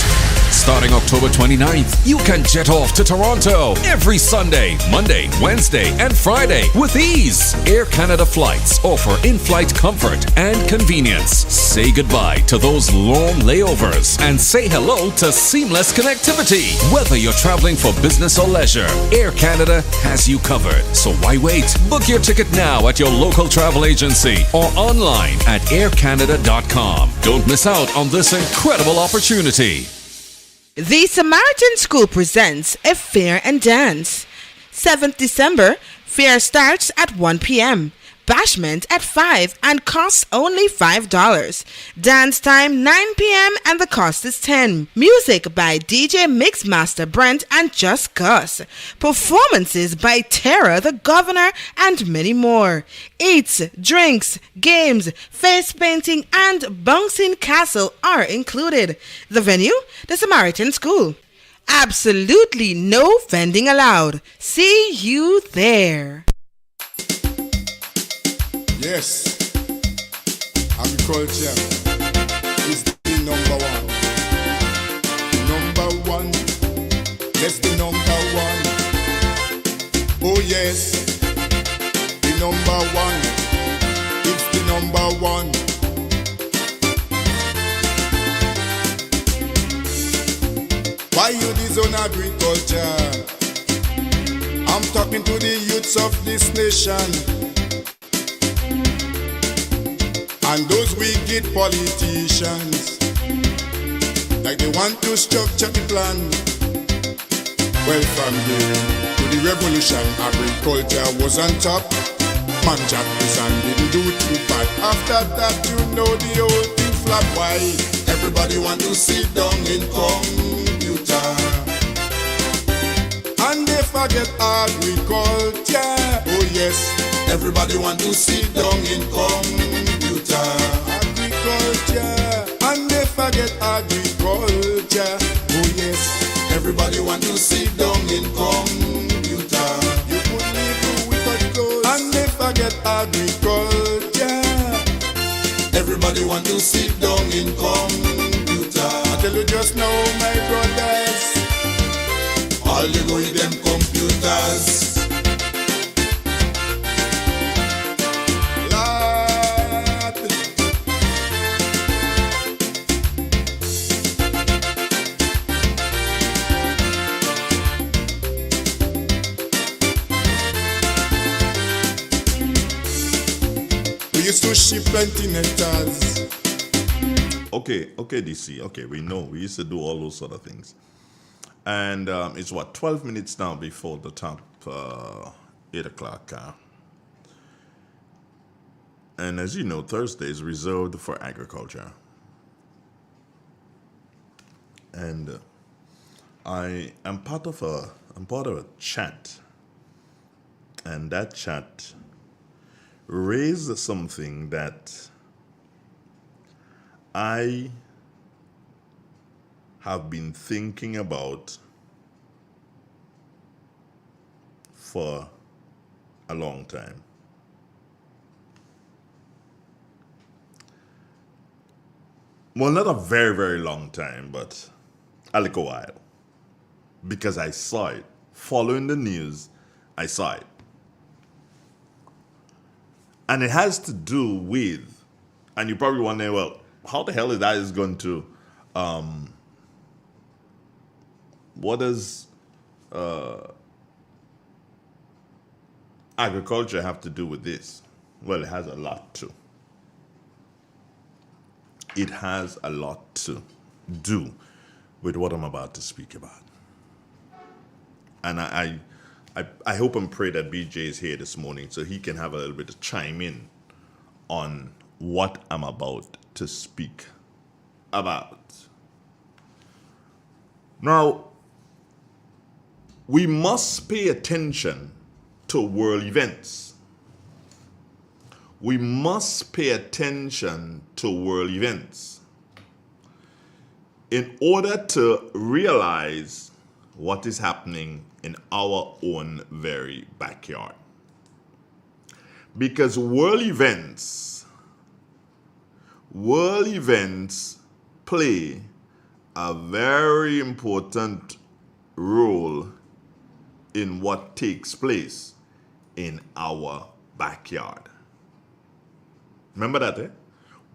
[SPEAKER 18] Starting October 29th, you can jet off to Toronto every Sunday, Monday, Wednesday, and Friday with ease. Air Canada flights offer in-flight comfort and convenience. Say goodbye to those long layovers and say hello to seamless connectivity. Whether you're traveling for business or leisure, Air Canada has you covered. So why wait? Book your ticket now at your local travel agency or online at aircanada.com. Don't miss out on this incredible opportunity.
[SPEAKER 6] The Samaritan School presents a fair and dance. 7th December, fair starts at 1 p.m. Bashment at 5 and costs only $5. Dance time 9 p.m. and the cost is $10. Music by DJ Mixmaster Brent and Just Gus. Performances by Terra the Governor and many more. Eats, drinks, games, face painting and bouncing castle are included. The venue, the Samaritan School. Absolutely no vending allowed. See you there.
[SPEAKER 10] Yes, agriculture is the number one. Number one, yes, the number one. Oh yes, the number one. It's the number one. Why you disown agriculture? I'm talking to the youths of this nation and those wicked politicians, like they want to structure the plan. Well, from here to the revolution, agriculture was on top. Man Jack and didn't do too bad. After that, you know the whole thing flop. Why? Everybody want to sit down in computer, and they forget agriculture. Oh yes, everybody want to sit down in computer, agriculture, and they forget agriculture. Oh yes, everybody want to sit down in computer. You could live without clothes, and they forget agriculture. Everybody want to sit down in computer. I tell you just now, my brothers, all you go with them computers. Lord. We used to ship plenty nectars.
[SPEAKER 1] Okay, DC. Okay, we know. We used to do all those sort of things. And it's what, 12 minutes now before the top 8 o'clock. And as you know, Thursday is reserved for agriculture. And I'm part of a chat. And that chat raised something that I have been thinking about for a long time. Well, not a very, very long time, but a little while. Because I saw it. Following the news, I saw it. And it has to do with, and you probably wonder, well, how the hell is that going to, what does agriculture have to do with this? Well, it has a lot to. It has a lot to do with what I'm about to speak about. And I hope and pray that BJ is here this morning so he can have a little bit of chime in on what I'm about to speak about. Now, we must pay attention to world events. We must pay attention to world events in order to realize what is happening in our own very backyard. Because world events play a very important role in what takes place in our backyard. Remember that, eh?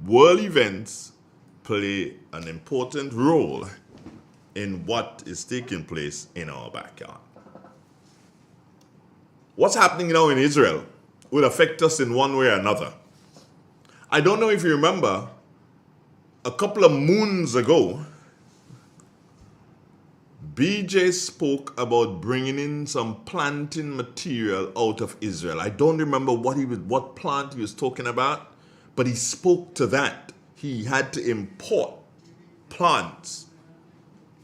[SPEAKER 1] World events play an important role in what is taking place in our backyard. What's happening now in Israel will affect us in one way or another. I don't know if you remember, a couple of moons ago, BJ spoke about bringing in some planting material out of Israel. I don't remember what plant he was talking about, but he spoke to that. He had to import plants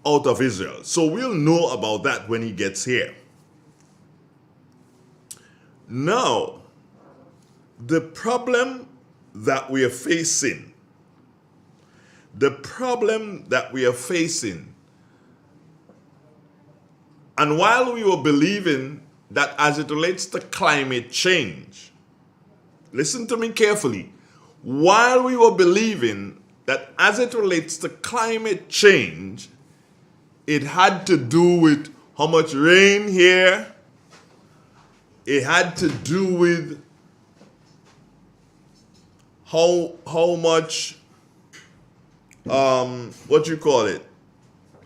[SPEAKER 1] out of Israel. So we'll know about that when he gets here. Now, the problem that we are facing And while we were believing that as it relates to climate change, listen to me carefully, while we were believing that as it relates to climate change, it had to do with how much rain here, it had to do with how much, what you call it?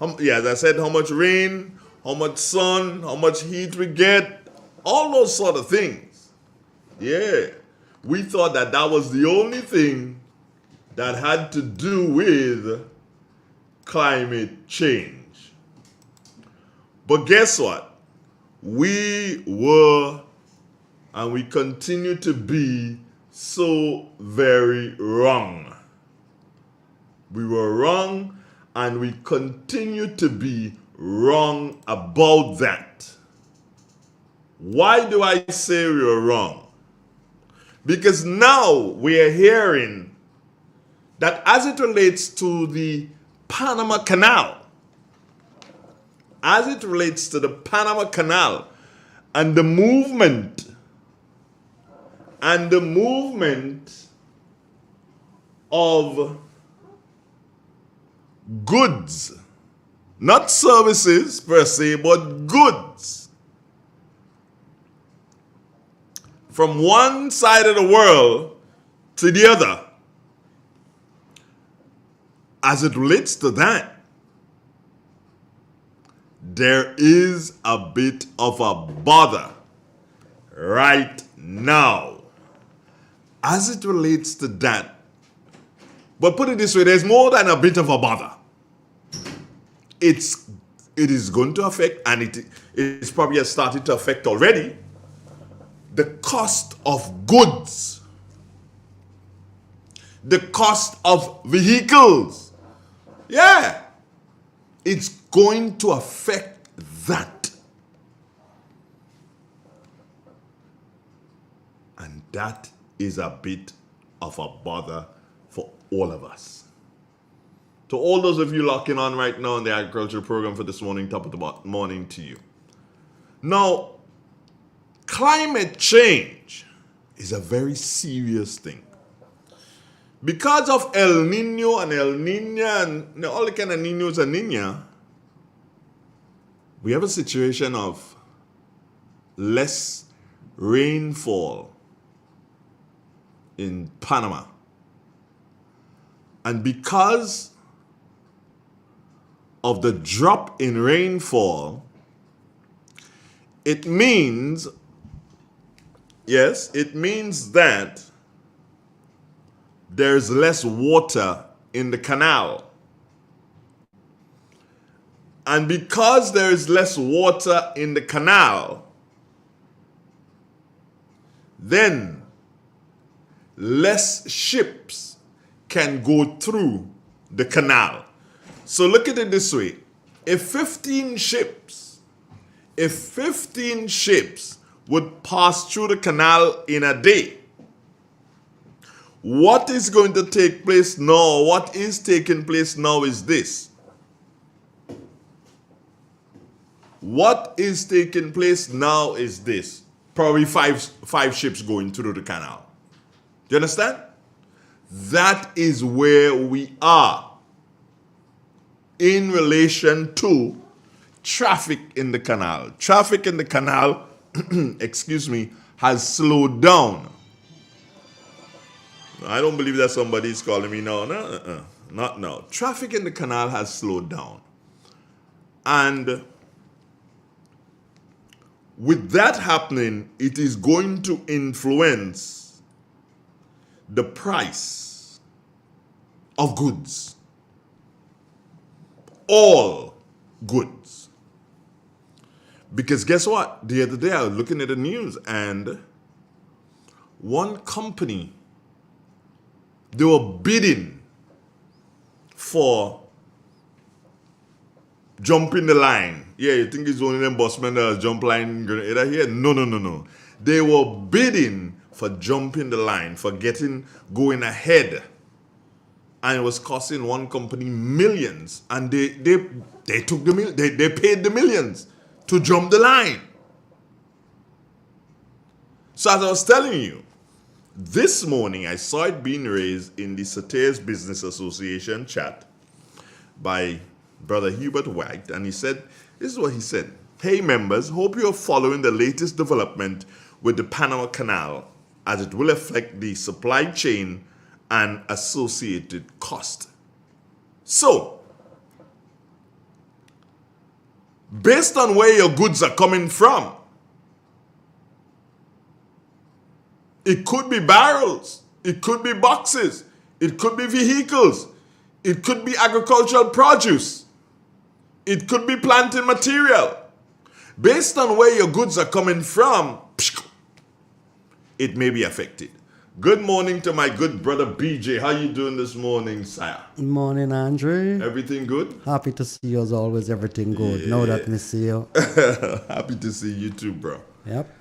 [SPEAKER 1] As I said, how much rain, how much sun, how much heat we get, all those sort of things. Yeah. We thought that that was the only thing that had to do with climate change. But guess what? We were and we continue to be so very wrong. We were wrong and we continue to be wrong about that. Why do I say we were wrong? Because now we are hearing that as it relates to the Panama Canal, and the movement of goods, not services per se, but goods, from one side of the world to the other. As it relates to that, there is a bit of a bother right now. As it relates to that, but put it this way, there's more than a bit of a bother. It is going to affect, and it is probably has started to affect already, the cost of goods, the cost of vehicles. Yeah, it's going to affect that. And that is a bit of a bother for all of us. To all those of you locking on right now in the agriculture program for this morning, top of the morning to you. Now, climate change is a very serious thing. Because of El Nino and El Nina and all the kind of Ninos and Nina, we have a situation of less rainfall in Panama. And because of the drop in rainfall, it means that there's less water in the canal. And because there is less water in the canal, then less ships can go through the canal. So look at it this way. If 15 ships would pass through the canal in a day, what is going to take place now, what is taking place now is this. What is taking place now is this. Probably five ships going through the canal. Do you understand? That is where we are in relation to traffic in the canal. Traffic in the canal, has slowed down. I don't believe that somebody's calling me now. No, not now. Traffic in the canal has slowed down. And with that happening, it is going to influence the price of goods. All goods. Because guess what? The other day I was looking at the news and one company, they were bidding for jumping the line. Yeah, you think it's only them busmen that jump line grenade here? No. They were bidding for jumping the line, for going ahead. And it was costing one company millions. And they paid the millions to jump the line. So as I was telling you, this morning I saw it being raised in the Satires Business Association chat by Brother Hubert White, and he said, this is what he said. Hey members, hope you're following the latest development with the Panama Canal as it will affect the supply chain and associated cost. So, based on where your goods are coming from, it could be barrels, it could be boxes, it could be vehicles, it could be agricultural produce, it could be planting material. Based on where your goods are coming from, it may be affected. Good morning to my good brother BJ. How you doing this morning, sire?
[SPEAKER 19] Good morning, Andre.
[SPEAKER 1] Everything good?
[SPEAKER 19] Happy to see you as always. Everything good. Know that me see you.
[SPEAKER 1] Happy to see you too, bro.
[SPEAKER 19] Yep.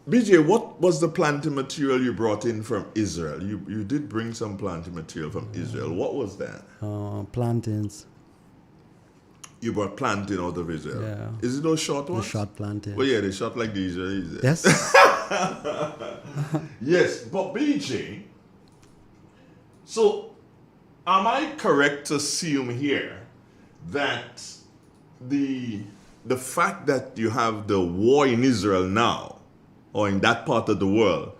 [SPEAKER 1] BJ, what was the planting material you brought in from Israel? You did bring some planting material from Israel. What was that?
[SPEAKER 19] Plantains.
[SPEAKER 1] You brought planting out of Israel?
[SPEAKER 19] Yeah.
[SPEAKER 1] Is it those short ones?
[SPEAKER 19] The short plantains.
[SPEAKER 1] Well, yeah, they short like the Israelis.
[SPEAKER 19] Yes.
[SPEAKER 1] Yes, but BJ, so am I correct to assume here that the fact that you have the war in Israel now, or in that part of the world,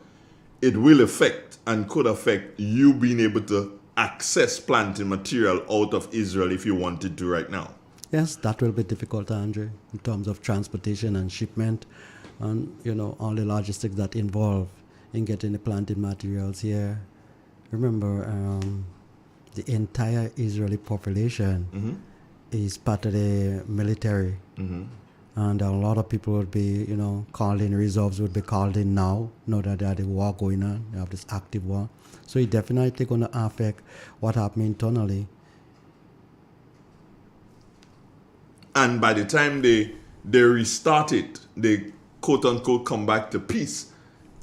[SPEAKER 1] it will affect and could affect you being able to access planting material out of Israel if you wanted to right now?
[SPEAKER 19] Yes, that will be difficult, Andre, in terms of transportation and shipment and, all the logistics that involve in getting the planting materials here. Remember, the entire Israeli population is part of the military. And a lot of people would be, called in, reserves would be called in now that there's a war going on, you have this active war. So it's definitely going to affect what happens internally.
[SPEAKER 1] And by the time they restart it, they quote unquote come back to peace,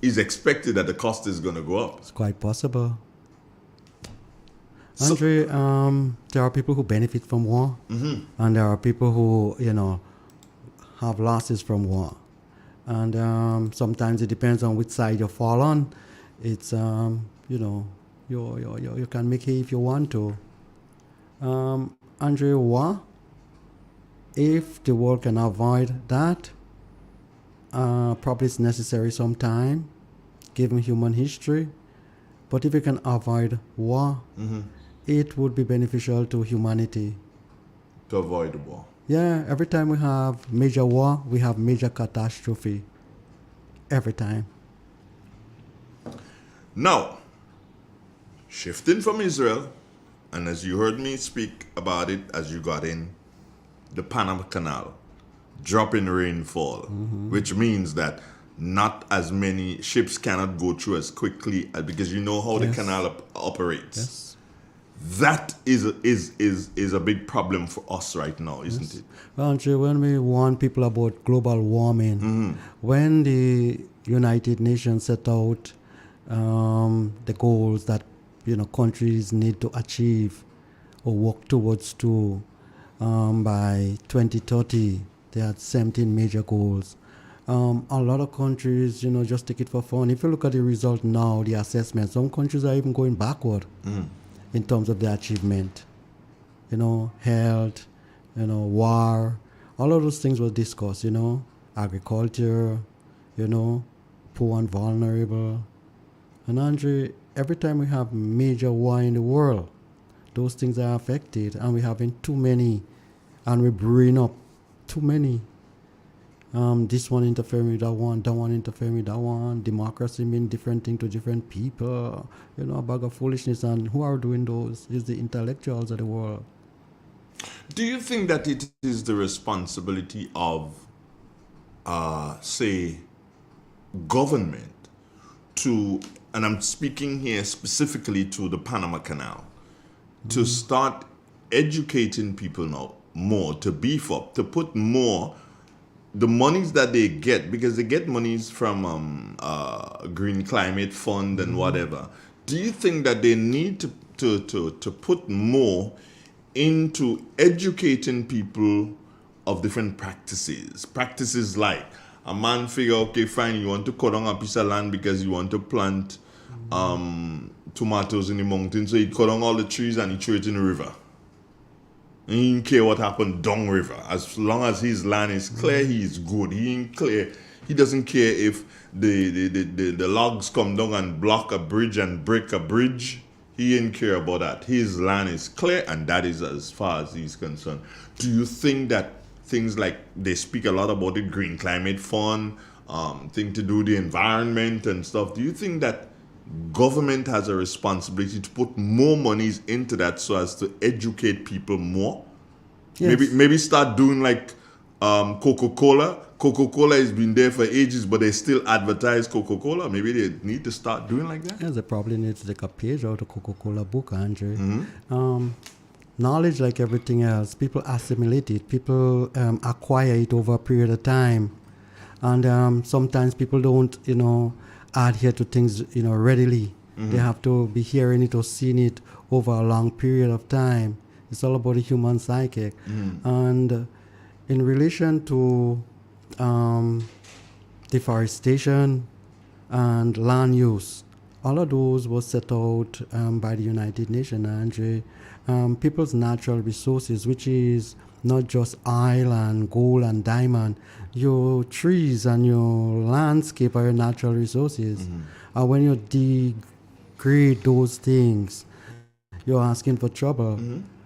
[SPEAKER 1] it's expected that the cost is going to go up.
[SPEAKER 19] It's quite possible. Andre, there are people who benefit from war, and there are people who, have losses from war. And sometimes it depends on which side you fall on. It's, you can make it if you want to. Andre, war, if the world can avoid that, probably it's necessary sometime, given human history. But if we can avoid war, it would be beneficial to humanity.
[SPEAKER 1] To avoid war.
[SPEAKER 19] Yeah, every time we have major war, we have major catastrophe. Every time.
[SPEAKER 1] Now, shifting from Israel, and as you heard me speak about it as you got in, the Panama Canal, drop in rainfall, which means that not as many ships cannot go through as quickly because you know how the canal operates.
[SPEAKER 19] Yes.
[SPEAKER 1] That is a big problem for us right now, isn't it?
[SPEAKER 19] Well, Andre, when we warn people about global warming, when the United Nations set out the goals that countries need to achieve or work towards by 2030, they had 17 major goals. A lot of countries, just take it for fun. If you look at the result now, the assessment, some countries are even going backward in terms of their achievement. Health, war, all of those things were discussed, agriculture, poor and vulnerable. And Andre, every time we have major war in the world, those things are affected, and we're having too many, and we bring up too many. This one interfering with that one interfering with that one. Democracy means different things to different people. A bag of foolishness. And who are doing those? It's the intellectuals of the world.
[SPEAKER 1] Do you think that it is the responsibility of, say, government to, and I'm speaking here specifically to the Panama Canal, to start educating people now more, to beef up, to put more the monies that they get, because they get monies from Green Climate Fund and whatever. Do you think that they need to put more into educating people of different practices. Practices like a man figure, okay, fine, you want to cut down a piece of land because you want to plant tomatoes in the mountain, so he cut down all the trees and he threw it in the river. And he didn't care what happened down river. As long as his land is clear, he is good. He ain't clear. He doesn't care if the logs come down and block a bridge and break a bridge. He didn't care about that. His land is clear, and that is as far as he's concerned. Do you think that things like, they speak a lot about the Green Climate Fund, thing to do with the environment and stuff, do you think that government has a responsibility to put more monies into that so as to educate people more?
[SPEAKER 19] Yes.
[SPEAKER 1] Maybe start doing like Coca-Cola. Coca-Cola has been there for ages, but they still advertise Coca-Cola. Maybe they need to start doing like that.
[SPEAKER 19] Yes, they probably need to take a page out of Coca-Cola book, Andre. Knowledge, like everything else, people assimilate it. People acquire it over a period of time. And sometimes people don't, adhere to things, readily. They have to be hearing it or seeing it over a long period of time. It's all about the human psychic. And in relation to deforestation and land use, all of those were set out by the United Nations, Andre. People's natural resources, which is not just oil and gold and diamond. Your trees and your landscape are your natural resources. And when you degrade those things, you're asking for trouble.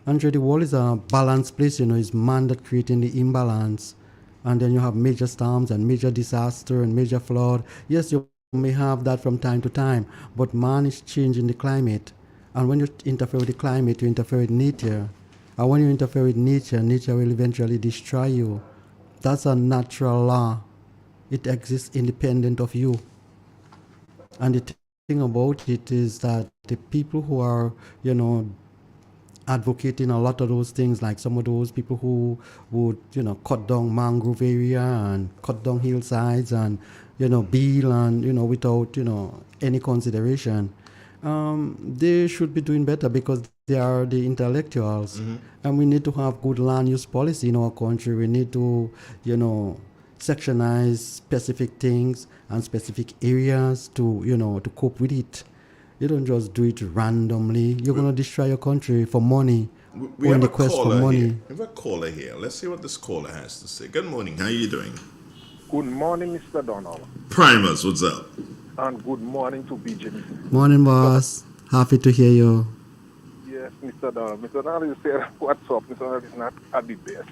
[SPEAKER 19] Andre, the world is a balanced place, it's man that creating the imbalance. And then you have major storms and major disaster and major flood. Yes, you may have that from time to time, but man is changing the climate. And when you interfere with the climate, you interfere with nature. And when you interfere with nature, nature will eventually destroy you. That's a natural law. It exists independent of you. And the thing about it is that the people who are, advocating a lot of those things, like some of those people who would, cut down mangrove area and cut down hillsides and, build and, without, any consideration. They should be doing better because they are the intellectuals. And we need to have good land use policy in our country. We need to, sectionize specific things and specific areas to, to cope with it. You don't just do it randomly. You're going to destroy your country for money.
[SPEAKER 1] We have
[SPEAKER 19] the
[SPEAKER 1] a
[SPEAKER 19] quest for
[SPEAKER 1] caller
[SPEAKER 19] money.
[SPEAKER 1] here. We have a caller here. Let's see what this caller has to say. Good morning. How are you doing?
[SPEAKER 20] Good morning, Mr. Donald.
[SPEAKER 1] Primus, what's up?
[SPEAKER 20] And good morning to BJ.
[SPEAKER 19] Morning, boss. Happy to hear you.
[SPEAKER 20] Yes, Mr. Donald. Mr. Donald, you said, what's up? Mr. Donald is not at the best.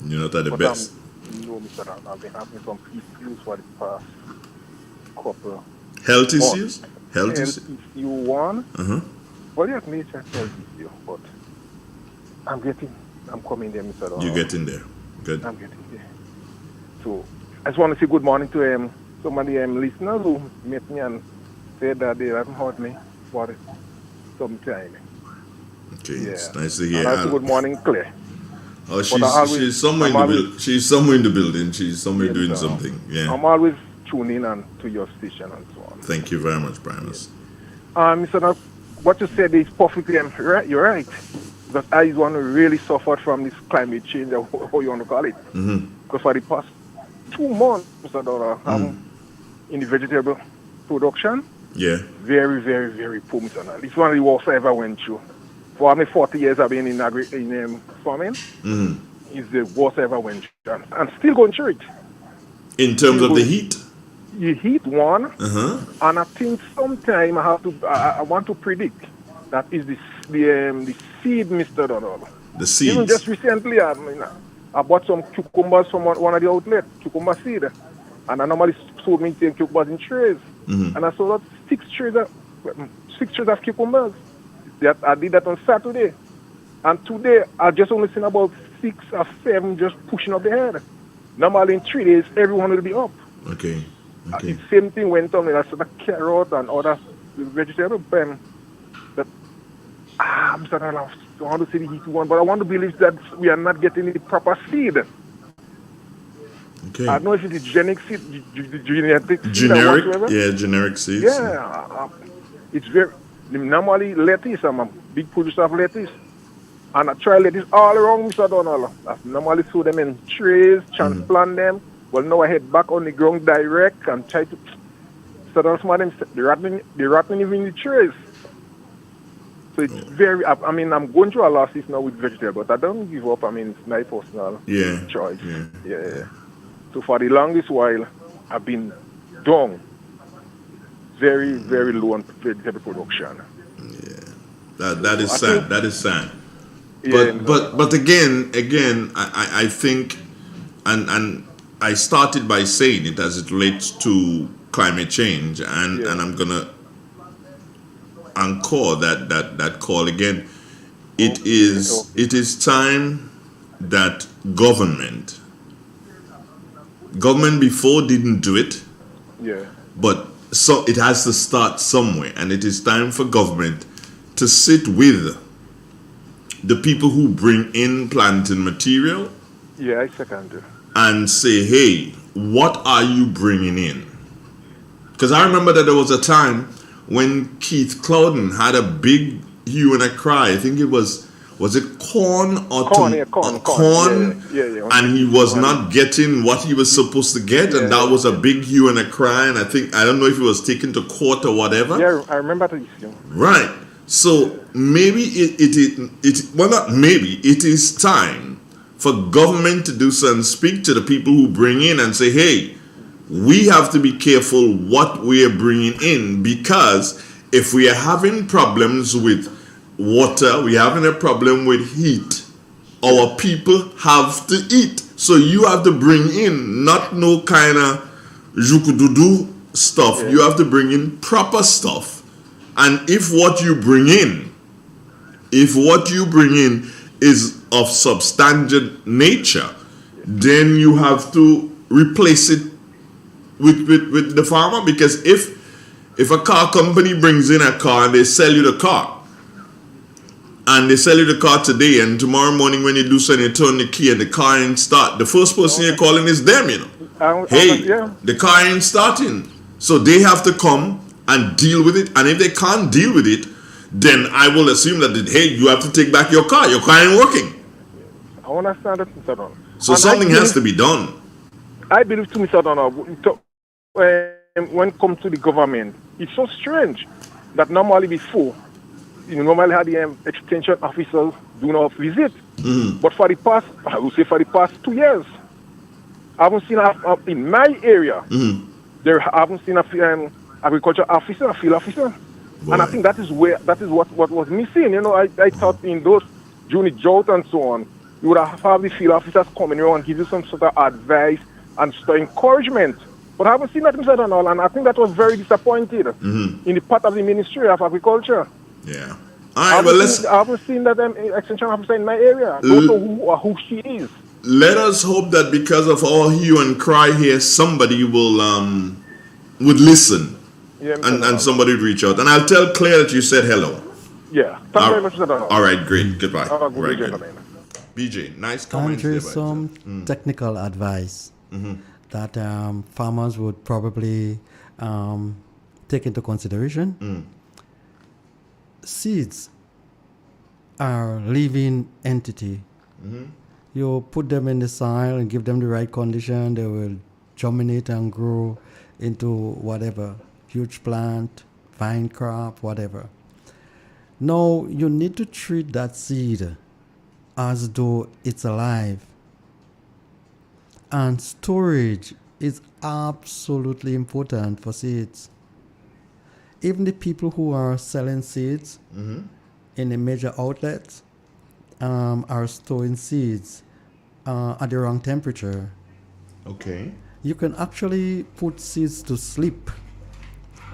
[SPEAKER 1] You're not at the
[SPEAKER 20] But,
[SPEAKER 1] best.
[SPEAKER 20] No, Mr. Donald. I've been having some issues for the past couple.
[SPEAKER 1] Health issues? Health issues?
[SPEAKER 20] You one? Well, yes, nature tells you, but I'm coming there, Mr. Donald.
[SPEAKER 1] You're getting there. Good.
[SPEAKER 20] I'm getting there. So, I just want to say good morning to some of the listeners who met me and said that they haven't heard me for some time.
[SPEAKER 1] Okay, it's nice to hear.
[SPEAKER 20] And also good morning, Claire.
[SPEAKER 1] Oh, she's somewhere in the building. She's somewhere in the building. She's somewhere doing something. Yeah.
[SPEAKER 20] I'm always tuning in to your station and so on.
[SPEAKER 1] Thank you very much, Primus.
[SPEAKER 20] Mr. Donald, what you said is perfectly right. You're right. Because I is one who really suffered from this climate change, or how you want to call it. Because for the past 2 months, Mr. Donald, I'm in the vegetable production.
[SPEAKER 1] Yeah.
[SPEAKER 20] Very, very, very poor, Mr. Donald. It's one of the worst I ever went through. For me, 40 years I've been in farming. It's the worst I ever went through. I'm still going through it.
[SPEAKER 1] In terms of the heat?
[SPEAKER 20] You heat one, and I think sometime I want to predict that is the seed, Mr. Donald.
[SPEAKER 1] The seeds?
[SPEAKER 20] Even just recently, I bought some cucumbers from one of the outlets, cucumber seed. And I normally sold me cucumbers in trays. And I sold out 6 trays of cucumbers. I did that on Saturday. And today, I just only seen about 6 or 7 just pushing up the head. Normally in 3 days, everyone will be up.
[SPEAKER 1] Okay.
[SPEAKER 20] The same thing went on. I saw the carrot and other vegetables. I want to see the heat one, but I want to believe that we are not getting the proper seed.
[SPEAKER 1] Okay.
[SPEAKER 20] I don't know if it's genetic seed, genetic seed
[SPEAKER 1] generic,
[SPEAKER 20] or whatever.
[SPEAKER 1] yeah, generic seeds.
[SPEAKER 20] Yeah, it's very. Normally lettuce. I'm a big producer of lettuce. And I try let this all around Mr. Donald. I normally sow them in trays, transplant them. Well, now I head back on the ground direct and try to. So that's why they rotting even in the trays. So it's very. I mean, I'm going through a lot now with vegetables, but I don't give up. I mean, it's my personal choice. Yeah. So for the longest while, I've been down. Very, very low on vegetable production.
[SPEAKER 1] That is sad. That is sad. But again, I think, and I started by saying it as it relates to climate change, and I'm gonna encore that call again. It is time that government before didn't do it.
[SPEAKER 20] Yeah.
[SPEAKER 1] But so it has to start somewhere, and it is time for government to sit with the people who bring in planting material.
[SPEAKER 20] Yeah, I second.
[SPEAKER 1] And say, hey, what are you bringing in? Because I remember that there was a time when Keith Clouden had a big hue and a cry. I think it was it corn or corn? Yeah. And he was not getting what he was supposed to get, and that was a big hue and a cry. And I don't know if he was taken to court or whatever.
[SPEAKER 20] Yeah, I remember that.
[SPEAKER 1] Right. So maybe it is time for government to do so and speak to the people who bring in and say, hey, we have to be careful what we are bringing in, because if we are having problems with water, we're having a problem with heat, our people have to eat. So you have to bring in not no kind of jukududu stuff. You have to bring in proper stuff. And if what you bring in is of substandard nature, then you have to replace it with the farmer. Because if a car company brings in a car and they sell you the car, and they sell you the car today, and tomorrow morning when you do so and you turn the key and the car ain't start, the first person you're calling is them, you know. The car ain't starting. So they have to come and deal with it. And if they can't deal with it, then I will assume that, hey, you have to take back your car. Your car ain't working.
[SPEAKER 20] I understand that, Mr. Donald.
[SPEAKER 1] So something has to be done.
[SPEAKER 20] I believe to Mr. Donald, when it comes to the government, it's so strange that normally before, you normally had the extension officers do not visit. But for the past 2 years, I haven't seen in my area, I haven't seen a agriculture officer, a field officer. Boy. And I think that is what was missing. You know, I thought in those during the drought and so on, you would have the field officers coming around and give you some sort of advice and encouragement. But I haven't seen that, Mr. Donald, and I think that was very disappointed in the part of the Ministry of Agriculture.
[SPEAKER 1] Yeah. All right,
[SPEAKER 20] I haven't seen that extension officer in my area. I don't know who she is.
[SPEAKER 1] Let us hope that because of all hue and cry here, somebody would listen.
[SPEAKER 20] Yeah,
[SPEAKER 1] and somebody would reach out. And I'll tell Claire that you said hello.
[SPEAKER 20] Yeah. Thank you very much, Mr. Donald.
[SPEAKER 1] All right, great. Goodbye.
[SPEAKER 20] Good.
[SPEAKER 1] BJ, nice comments.
[SPEAKER 19] And there's some technical advice that farmers would probably take into consideration. Seeds are living entity. You put them in the soil and give them the right condition, they will germinate and grow into whatever, huge plant, vine crop, whatever. Now you need to treat that seed as though it's alive. And storage is absolutely important for seeds. Even the people who are selling seeds in the major outlets are storing seeds at the wrong temperature.
[SPEAKER 1] Okay.
[SPEAKER 19] You can actually put seeds to sleep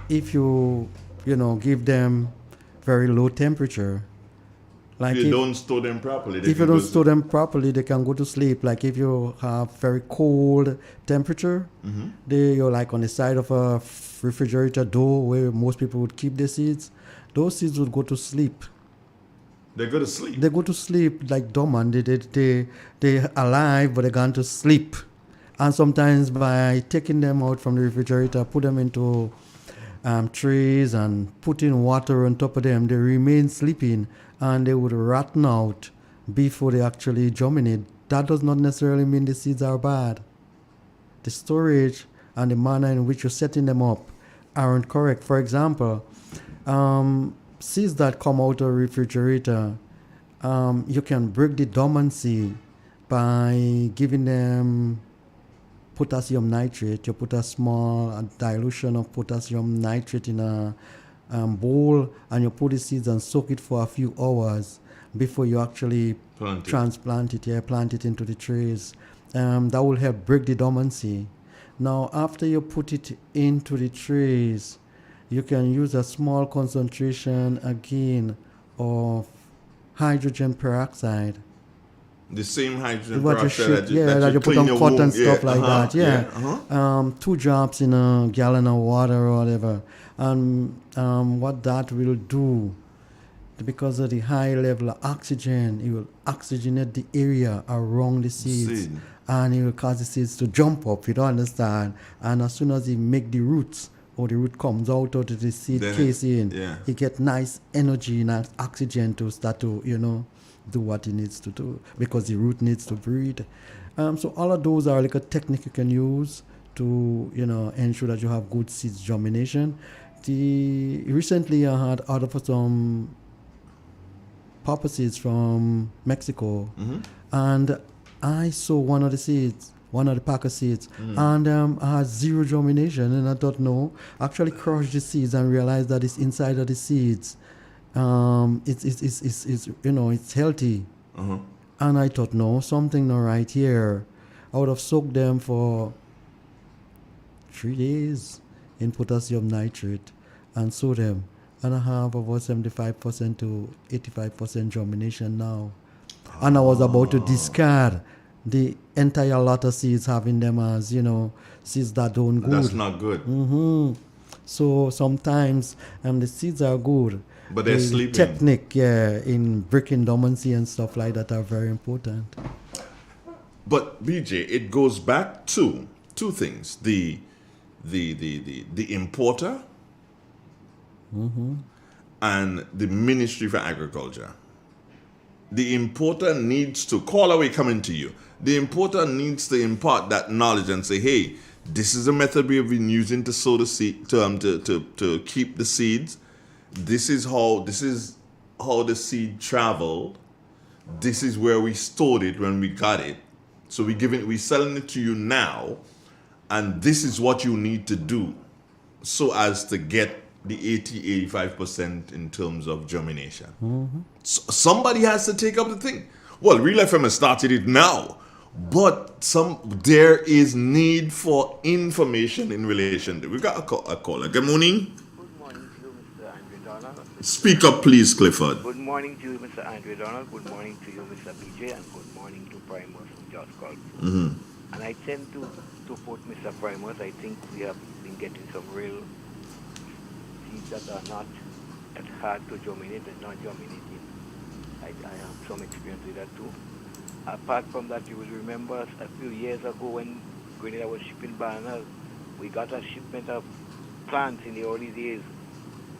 [SPEAKER 19] if you give them very low temperature. Like
[SPEAKER 1] if you don't store them properly.
[SPEAKER 19] If you don't store them properly, they can go to sleep. Like if you have very cold temperature, you're like on the side of a refrigerator door where most people would keep their seeds. Those seeds would go to sleep.
[SPEAKER 1] They go to sleep?
[SPEAKER 19] They go to sleep like dormant. They're alive, but they're gone to sleep. And sometimes by taking them out from the refrigerator, put them into trays and putting water on top of them, they remain sleeping and they would rotten out before they actually germinate. That does not necessarily mean the seeds are bad. The storage and the manner in which you're setting them up aren't correct. For example, seeds that come out of a refrigerator, you can break the dormancy by giving them potassium nitrate. You put a small dilution of potassium nitrate in a bowl, and you put the seeds and soak it for a few hours before you actually plant it into the trays. That will help break the dormancy. Now, after you put it into the trays, you can use a small concentration again of hydrogen peroxide.
[SPEAKER 1] The same hydrogen
[SPEAKER 19] What you
[SPEAKER 1] peroxide
[SPEAKER 19] should, that you put on cut and stuff like that.
[SPEAKER 1] Yeah.
[SPEAKER 19] 2 drops in a gallon of water or whatever. And what that will do, because of the high level of oxygen, it will oxygenate the area around the seeds. And it will cause the seeds to jump up, you don't understand. And as soon as it make the roots, or the root comes out of the seed casing, it get nice energy and oxygen to start to, do what it needs to do, because the root needs to breathe. So all of those are like a technique you can use to, ensure that you have good seeds germination. Recently I had ordered for some papa seeds from Mexico, and I saw one of the pack of seeds, and I had zero germination, and I thought, no, actually crushed the seeds and realized that it's inside of the seeds. It's healthy. And I thought, no, something not right here. I would have soaked them for 3 days in potassium nitrate and sowed them, and I have about 75% to 85% germination now. And I was about to discard the entire lot of seeds, having them as, seeds that don't good.
[SPEAKER 1] That's not good.
[SPEAKER 19] So sometimes the seeds are good,
[SPEAKER 1] but they're sleeping.
[SPEAKER 19] Technique, in breaking dormancy and stuff like that are very important.
[SPEAKER 1] But BJ, it goes back to two things: the importer and the Ministry for Agriculture. The importer needs to call away coming to you. The importer needs to impart that knowledge and say, hey, this is a method we have been using to sow the seed, to keep the seeds. This is how the seed traveled. This is where we stored it when we got it. So we're selling it to you now, and this is what you need to do so as to get the 80-85% in terms of germination. So somebody has to take up the thing. Well, Real FM has started it now, but there is need for information in relation to. We've got a caller. Good morning.
[SPEAKER 21] Good morning to you, Mr. Andrew Donald.
[SPEAKER 1] Speak up, please, Clifford.
[SPEAKER 21] Good morning to you, Mr. Andrew Donald. Good morning to you, Mr. BJ, and good morning to Primus from Just Call. And I tend to support Mr. Primus. I think we have been getting some real seeds that are not that hard to germinate and not germinating. I have some experience with that too. Apart from that, you will remember a few years ago when Grenada was shipping bananas, we got a shipment of plants in the early days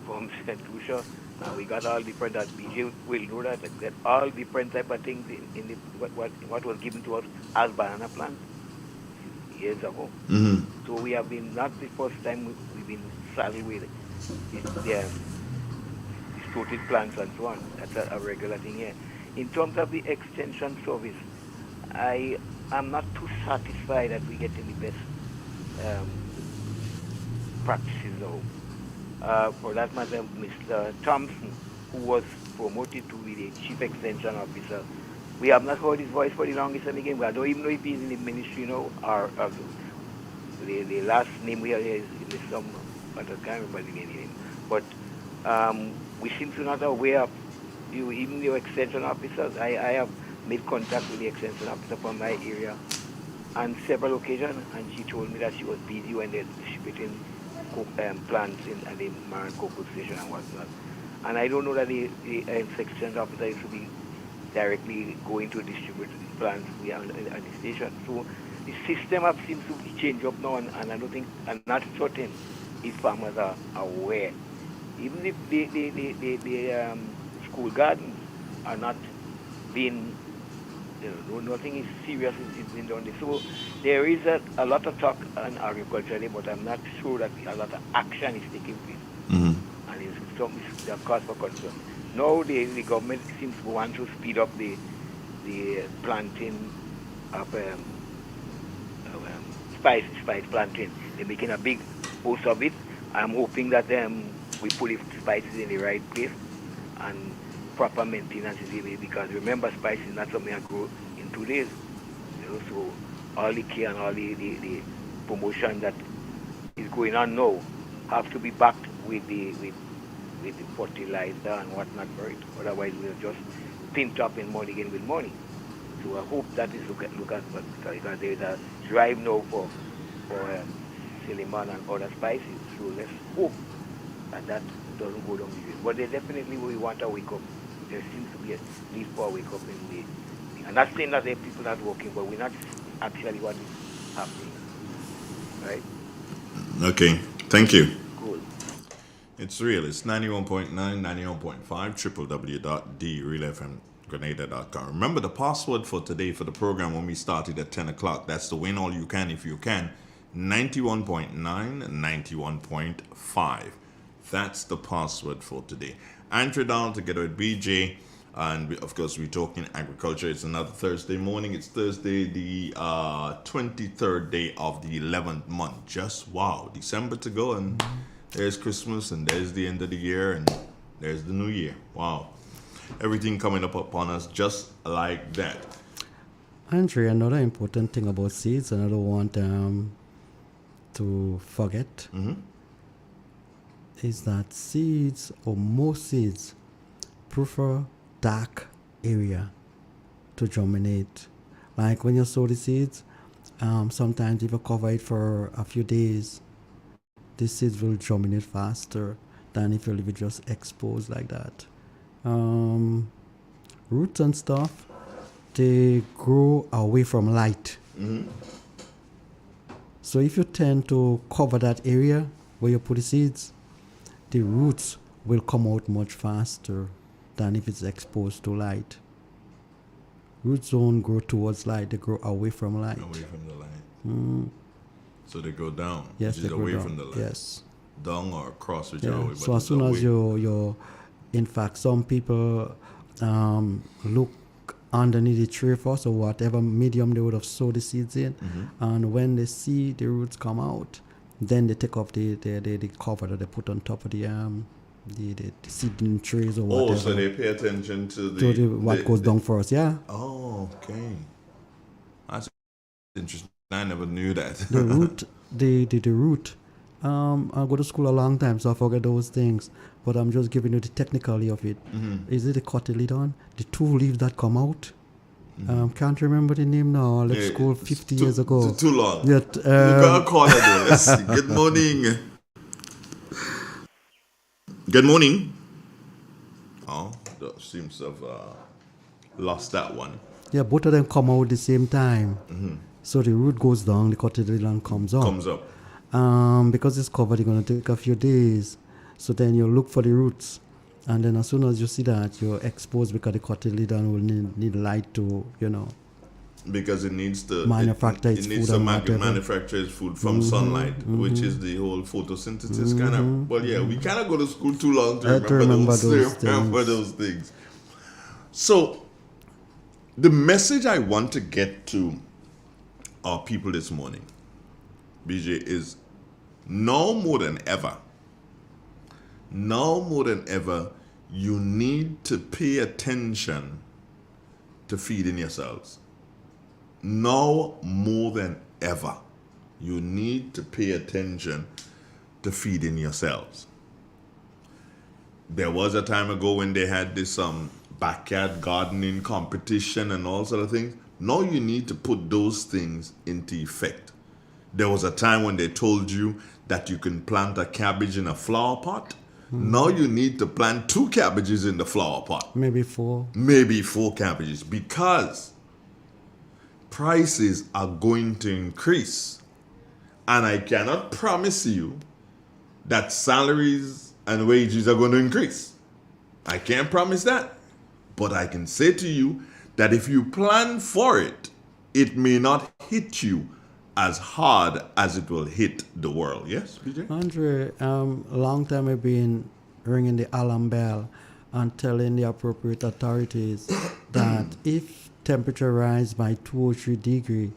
[SPEAKER 21] from St. Lucia, and we got all different, that BJ will know that all different type of things in the, what was given to us as banana plants years ago. So we have been, not the first time we've been saddled with distorted plants and so on. That's a regular thing here. In terms of the extension service, I am not too satisfied that we're getting the best practices though. For that matter, Mr. Thompson, who was promoted to be the Chief Extension Officer, we have not heard his voice for the longest time again. I don't even know if he's in the ministry now, or the last name we have is some, but I can't remember the name. But we seem to not aware of you, even the extension officers. I have made contact with the extension officer from my area on several occasions, and she told me that she was busy when they're distributing plants at the Maran Cocoa Station and whatnot. And I don't know that the extension officer used to be directly going to distribute plants at the station. So the system seems to be changed up now, and I don't think, I'm not certain if farmers are aware. Even if the school gardens are not been, nothing is serious is being done. So there is a lot of talk on agriculture, but I'm not sure that a lot of action is taking place. And it's a cause for concern. Now the government seems to want to speed up the planting of spice planting. They're making a big post of it. I'm hoping that we put the spices in the right place and proper maintenance is able, because remember, spice is not something that grow in 2 days. So all the care and all the promotion that is going on now have to be backed with the fertilizer and whatnot for it. Otherwise, we'll just pinch up in money again with money. So I hope that is look at because there is a drive now for cinnamon and other spices. So let's hope that doesn't go down the drain. But they definitely we want a wake up. There seems to be a need for a wake up in the. I'm not saying that there are people not working, but we're not actually what is happening. Right?
[SPEAKER 1] Okay. Thank you.
[SPEAKER 21] Cool.
[SPEAKER 1] It's real. It's 91.9, 91.5, www.drealfmgrenada.com. Remember the password for today for the program when we started at 10 o'clock. That's the win all you can if you can. 91.9, 91.5. That's the password for today. Andrew Down together with BJ. And of course, we're talking agriculture. It's another Thursday morning. It's Thursday, the 23rd day of the 11th month. Just wow, December to go, and there's Christmas, and there's the end of the year, and there's the new year. Wow, everything coming up upon us just like that.
[SPEAKER 19] Andre, another important thing about seeds, and I don't want to forget, is that seeds, or most seeds, prefer dark area to germinate. Like when you sow the seeds, sometimes if you cover it for a few days, the seeds will germinate faster than if you leave it just exposed like that. Roots and stuff, they grow away from light. So if you tend to cover that area where you put the seeds, the roots will come out much faster than if it's exposed to light. Roots don't grow towards light, they grow away from light.
[SPEAKER 1] Away from the light. So they go down.
[SPEAKER 19] Yes,
[SPEAKER 1] which
[SPEAKER 19] they
[SPEAKER 1] is
[SPEAKER 19] go
[SPEAKER 1] away
[SPEAKER 19] down.
[SPEAKER 1] from the light.
[SPEAKER 19] Yes.
[SPEAKER 1] Down or across, whichever way.
[SPEAKER 19] So as soon as you're, in fact, some people look underneath the tray first, or whatever medium they would have sowed the seeds in, and when they see the roots come out, then they take off the cover that they put on top of the seedling trays or whatever.
[SPEAKER 1] Oh, so they pay attention to
[SPEAKER 19] what goes down first, yeah.
[SPEAKER 1] Oh, okay. That's interesting. I never knew that.
[SPEAKER 19] The root, the root. I go to school a long time, so I forget those things. But I'm just giving you the technicality of it. Is it the cotyledon? The two leaves that come out? Can't remember the name now. I left school 50 years ago.
[SPEAKER 1] Too long.
[SPEAKER 19] Yeah,
[SPEAKER 1] we got a caller there. Let's see. Good morning. Good morning. Oh, that seems to have lost that one.
[SPEAKER 19] Yeah, both of them come out at the same time. So the root goes down, the cotyledon comes up.
[SPEAKER 1] Comes up.
[SPEAKER 19] Because it's covered, it's going to take a few days. So then you look for the roots. And then as soon as you see that, you're exposed, because the cotyledon will need light to,
[SPEAKER 1] Because it needs to
[SPEAKER 19] manufacture its
[SPEAKER 1] it needs
[SPEAKER 19] food
[SPEAKER 1] to
[SPEAKER 19] and whatever.
[SPEAKER 1] manufacture its food from sunlight, which is the whole photosynthesis kind of. Well, yeah, we kind of go to school too long to remember those things. So, the message I want to get to our people this morning, BJ, is now more than ever, you need to pay attention to feeding yourselves. Now more than ever, you need to pay attention to feeding yourselves. There was a time ago when they had this backyard gardening competition and all sort of things. Now you need to put those things into effect. There was a time when they told you that you can plant a cabbage in a flower pot. Now you need to plant 2 cabbages in the flower pot.
[SPEAKER 19] Maybe 4.
[SPEAKER 1] Maybe 4 cabbages, because prices are going to increase. And I cannot promise you that salaries and wages are going to increase. I can't promise that. But I can say to you that if you plan for it, it may not hit you as hard as it will hit the world. Yes, BJ?
[SPEAKER 19] Andre, long time I've been ringing the alarm bell and telling the appropriate authorities that if temperature rise by 2 or 3 degrees,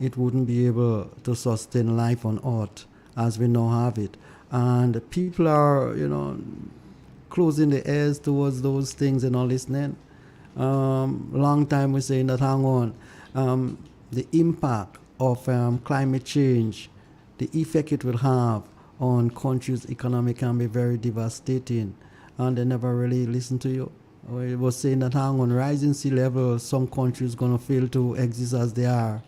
[SPEAKER 19] it wouldn't be able to sustain life on Earth as we now have it. And people are, closing the ears towards those things and not listening. Long time we're saying that, hang on, the impact of climate change, the effect it will have on countries' economy can be very devastating, and they never really listen to you. It was saying that, hang on, rising sea level, some countries going to fail to exist as they are.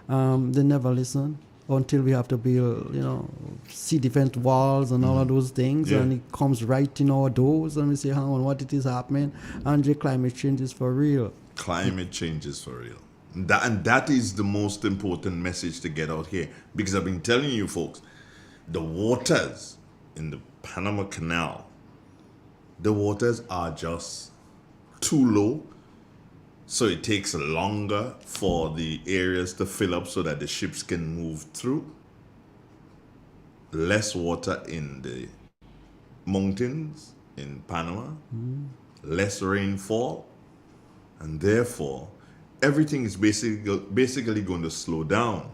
[SPEAKER 19] They never listen until we have to build, sea defense walls and all of those things, and it comes right in our doors, and we say, hang on, what it is happening? Andre, climate change is for real.
[SPEAKER 1] Climate change is for real. And that is the most important message to get out here, because I've been telling you folks, the waters in the Panama Canal, the waters are just too low, so it takes longer for the areas to fill up so that the ships can move through. Less water in the mountains in Panama, less rainfall, and therefore everything is basically going to slow down,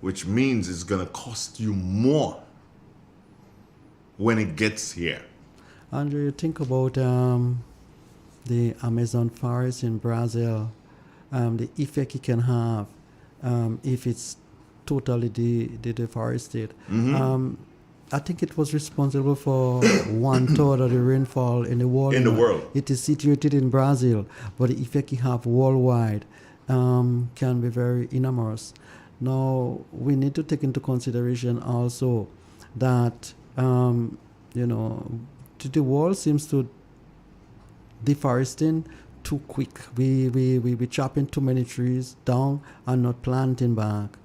[SPEAKER 1] which means it's going to cost you more when it gets here.
[SPEAKER 19] Andre, you think about the Amazon forest in Brazil, the effect it can have if it's totally deforested. I think it was responsible for 1/3 of the rainfall in the world. It is situated in Brazil, but the effect it have worldwide can be very enormous. Now, we need to take into consideration also that, the world seems to deforesting too quick. We chopping too many trees down and not planting back.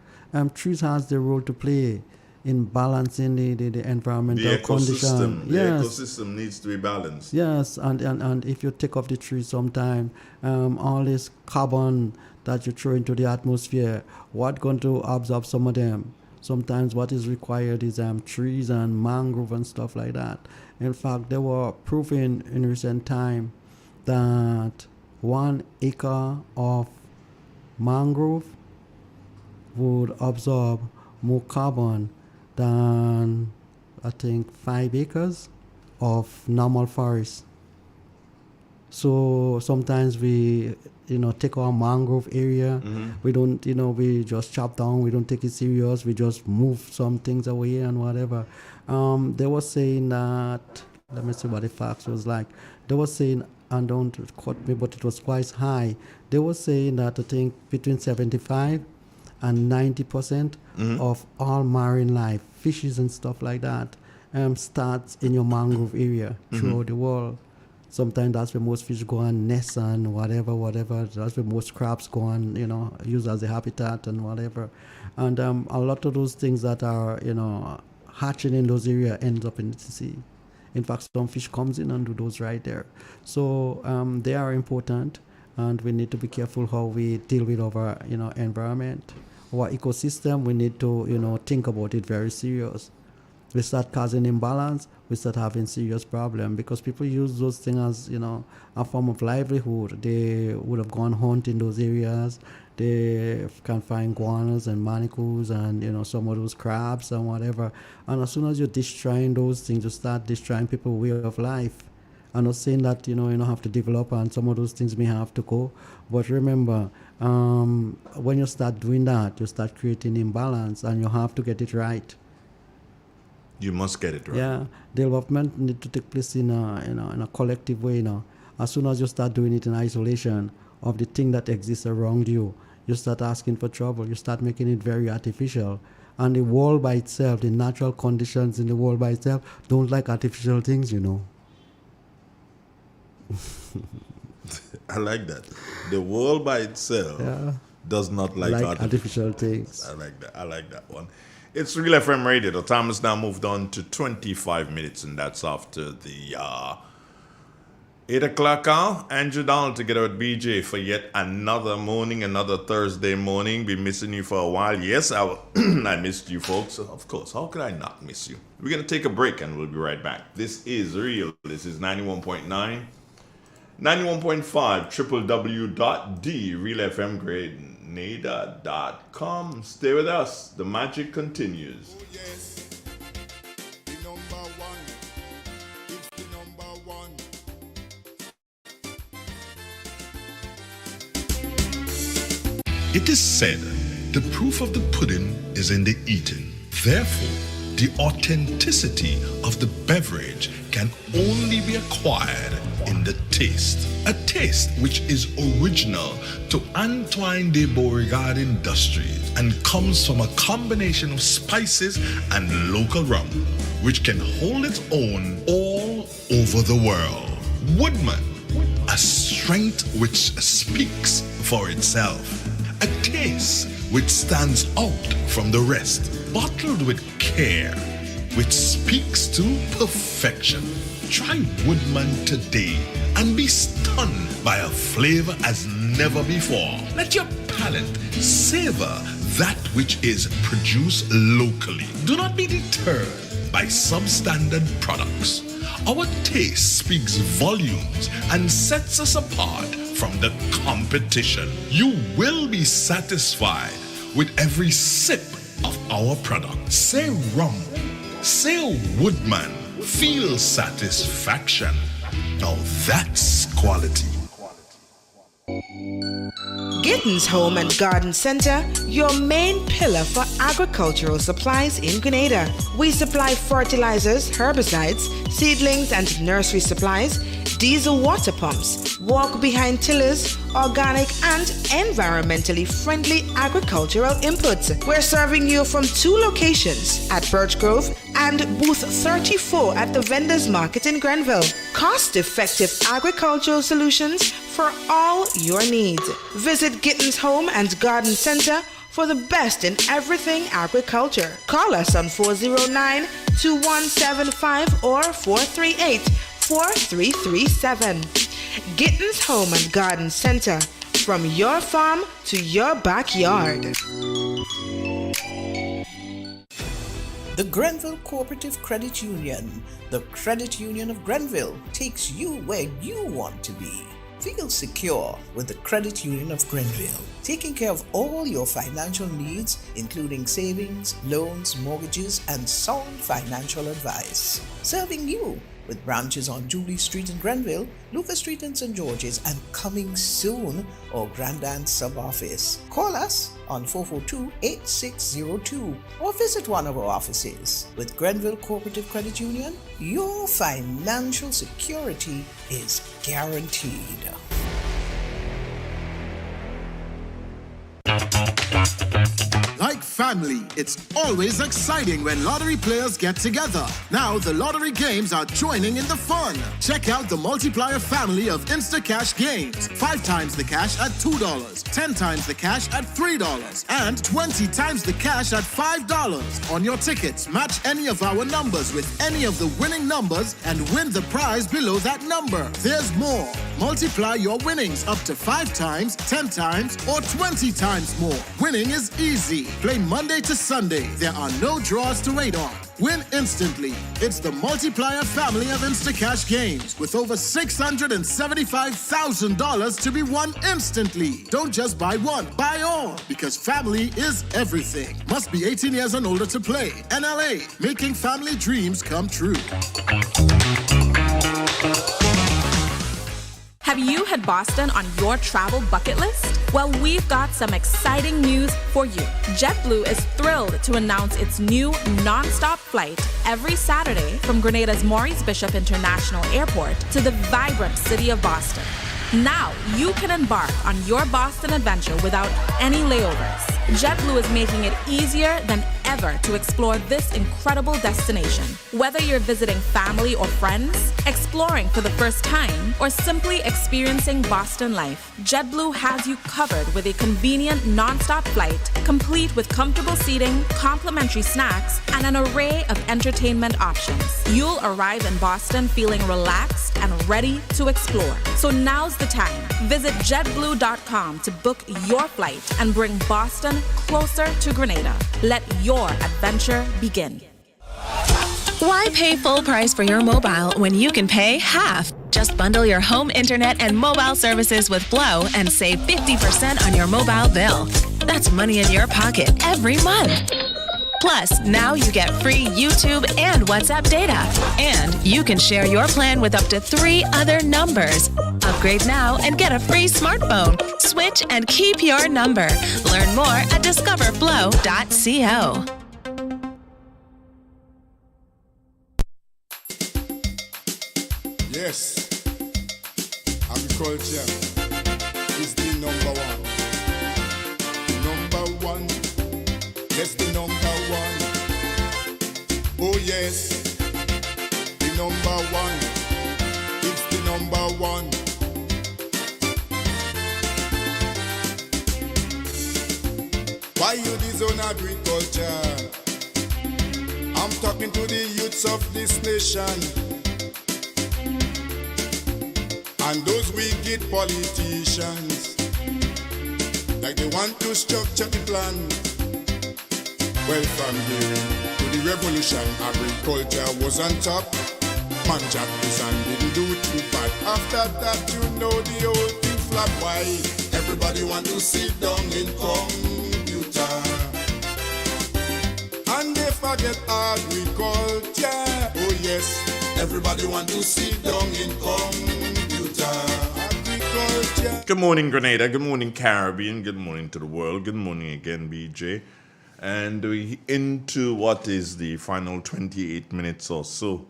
[SPEAKER 19] Trees has the role to play in balancing the environmental condition.
[SPEAKER 1] The ecosystem needs to be balanced.
[SPEAKER 19] Yes, and if you take off the trees sometime, all this carbon that you throw into the atmosphere, what going to absorb some of them? Sometimes what is required is trees and mangrove and stuff like that. In fact, they were proving in recent time that 1 acre of mangrove would absorb more carbon than, I think, 5 acres of normal forest. So sometimes we, take our mangrove area. We don't, we just chop down. We don't take it serious. We just move some things away and whatever. They were saying that, let me see what the facts was like. They were saying, and don't quote me, but it was quite high. They were saying that I think between 75 and 90% of all marine life, fishes and stuff like that, starts in your mangrove area throughout the world. Sometimes that's where most fish go and nest and whatever. That's where most crabs go and, use as a habitat and whatever. And a lot of those things that are, hatching in those areas ends up in the sea. In fact, some fish comes in and do those right there. So they are important, and we need to be careful how we deal with our, environment. Our ecosystem, we need to, think about it very serious. We start causing imbalance, we start having serious problem, because people use those things as, a form of livelihood. They would have gone hunt in those areas. They can find guanas and manacles and, some of those crabs and whatever. And as soon as you're destroying those things, you start destroying people's way of life. I'm not saying that, you don't have to develop and some of those things may have to go. But remember, when you start doing that, you start creating imbalance, and you have to get it right.
[SPEAKER 1] You must get it right.
[SPEAKER 19] Yeah, development need to take place in a collective way. As soon as you start doing it in isolation of the thing that exists around you, you start asking for trouble. You start making it very artificial. And the world by itself, the natural conditions in the world by itself, don't like artificial things,
[SPEAKER 1] I like that. The world by itself does not like
[SPEAKER 19] artificial things.
[SPEAKER 1] I like that one. It's Real FM Radio. The time has now moved on to 25 minutes, and that's after the 8 o'clock hour, Andrew Donald together with BJ for yet another morning, another Thursday morning. Been missing you for a while. Yes, I missed you folks. Of course, how could I not miss you? We're going to take a break and we'll be right back. This is real. This is 91.9, 91.5, www.realfmgrenada.com. Stay with us. The magic continues.
[SPEAKER 10] Oh yes, the number one. It's the number one.
[SPEAKER 7] It is said, the proof of the pudding is in the eating. Therefore, the authenticity of the beverage can only be acquired in the taste. A taste which is original to Antoine de Beauregard Industries and comes from a combination of spices and local rum, which can hold its own all over the world. Woodman, a strength which speaks for itself. A taste which stands out from the rest, bottled with care, which speaks to perfection. Try Woodman today and be stunned by a flavor as never before. Let your palate savor that which is produced locally. Do not be deterred by substandard products. Our taste speaks volumes and sets us apart from the competition. You will be satisfied with every sip of our product. Say rum, say Woodman, feel satisfaction. Now that's quality.
[SPEAKER 6] Gittins Home and Garden Center, your main pillar for agricultural supplies in Grenada. We supply fertilizers, herbicides, seedlings and nursery supplies, diesel water pumps, walk-behind tillers, organic and environmentally friendly agricultural inputs. We're serving you from 2 locations, at Birch Grove and booth 34 at the Vendors Market in Grenville. Cost-effective agricultural solutions for all your needs. Visit Gittins Home and Garden Center for the best in everything agriculture. Call us on 409-2175 or 438-4337. Gittins Home and Garden Center, from your farm to your backyard.
[SPEAKER 2] The Grenville Cooperative Credit Union, the credit union of Grenville, takes you where you want to be. Feel secure with the Credit Union of Grenville, taking care of all your financial needs, including savings, loans, mortgages, and sound financial advice. Serving you with branches on Jubilee Street in Grenville, Lucas Street in St. George's, and coming soon, our Grandin sub-office. Call us on 442-8602 or visit one of our offices. With Grenville Cooperative Credit Union, your financial security is guaranteed.
[SPEAKER 22] Like family, it's always exciting when lottery players get together. Now the lottery games are joining in the fun. Check out the multiplier family of Instacash games. 5 times the cash at $2, 10 times the cash at $3, and 20 times the cash at $5. On your tickets, match any of our numbers with any of the winning numbers and win the prize below that number. There's more. Multiply your winnings up to 5 times, 10 times, or 20 times more. Winning is easy. Play Monday to Sunday. There are no draws to wait on. Win instantly. It's the multiplier family of Instacash games with over $675,000 to be won instantly. Don't just buy one, buy all, because family is everything. Must be 18 years and older to play. NLA, making family dreams come true.
[SPEAKER 23] Have you had Boston on your travel bucket list? Well, we've got some exciting news for you. JetBlue is thrilled to announce its new non-stop flight every Saturday from Grenada's Maurice Bishop International Airport to the vibrant city of Boston. Now you can embark on your Boston adventure without any layovers. JetBlue is making it easier than ever to explore this incredible destination. Whether you're visiting family or friends, exploring for the first time, or simply experiencing Boston life, JetBlue has you covered with a convenient non-stop flight, complete with comfortable seating, complimentary snacks, and an array of entertainment options. You'll arrive in Boston feeling relaxed and ready to explore. So now's the time. Visit JetBlue.com to book your flight and bring Boston closer to Grenada. Let your adventure begin.
[SPEAKER 14] Why pay full price for your mobile when you can pay half? Just bundle your home internet and mobile services with Glow and save 50% on your mobile bill. That's money in your pocket every month. Plus, now you get free YouTube and WhatsApp data. And you can share your plan with up to 3 other numbers. Upgrade now and get a free smartphone. Switch and keep your number. Learn more at discoverflow.co.
[SPEAKER 10] Yes, agriculture is the number one. Number one, yes, the number one. Oh yes, the number one. It's the number one. Why you disown agriculture? I'm talking to the youths of this nation. And those wicked politicians, like they want to structure the plan. Well, from here to the revolution, agriculture was on top. Man Jack this and didn't do too bad. After that, you know the whole thing flop. Why? Everybody want to sit down in computer, and they forget agriculture. Oh yes, everybody want to sit down in computer.
[SPEAKER 1] Good morning, Grenada. Good morning, Caribbean. Good morning to the world. Good morning again, BJ. And we into what is the final 28 minutes or so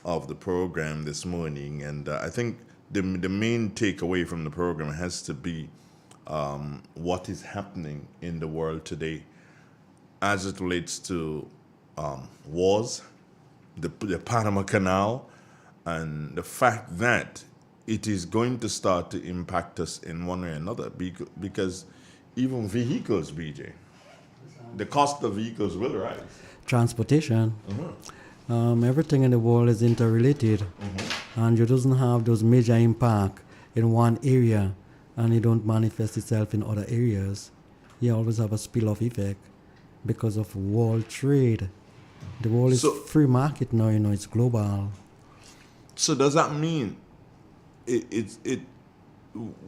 [SPEAKER 1] of the program this morning. And I think the main takeaway from the program has to be what is happening in the world today as it relates to wars, the Panama Canal, and the fact that it is going to start to impact us in one way or another because even vehicles, BJ, the cost of vehicles will rise.
[SPEAKER 19] Transportation. Everything in the world is interrelated, and you doesn't have those major impact in one area and it don't manifest itself in other areas. You always have a spill-off effect because of world trade. The world is free market now, it's global.
[SPEAKER 1] So does that mean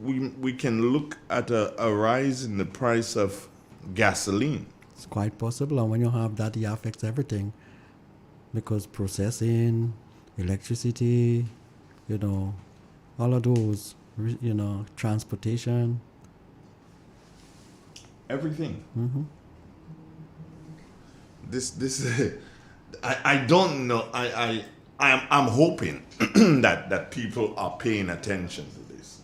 [SPEAKER 1] we can look at a rise in the price of gasoline?
[SPEAKER 19] It's quite possible, and when you have that, it affects everything, because processing, electricity, all of those, transportation,
[SPEAKER 1] everything. This I don't know. I'm hoping that people are paying attention to this,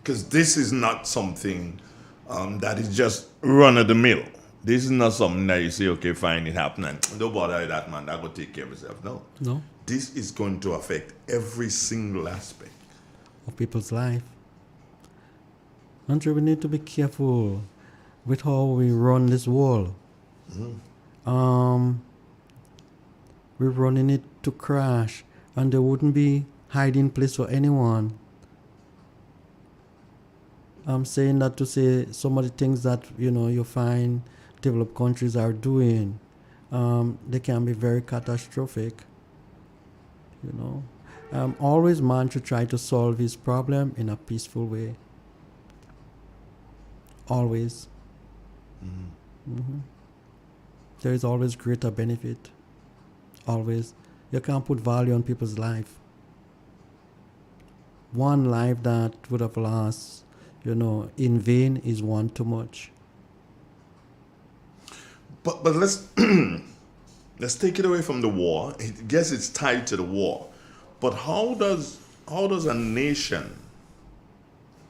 [SPEAKER 1] because this is not something that is just run of the mill. This is not something that you say, okay, fine, it happened, and don't bother with that, man, that will take care of itself. No. This is going to affect every single aspect
[SPEAKER 19] of people's life. And we need to be careful with how we run this world. We're running it to crash, and there wouldn't be hiding place for anyone. I'm saying that to say some of the things that you find developed countries are doing, they can be very catastrophic. Always man should try to solve his problem in a peaceful way. Always. There is always greater benefit. Always. You can't put value on people's life. One life that would have lost, in vain is one too much.
[SPEAKER 1] But let's let's take it away from the war. I guess it's tied to the war. But how does a nation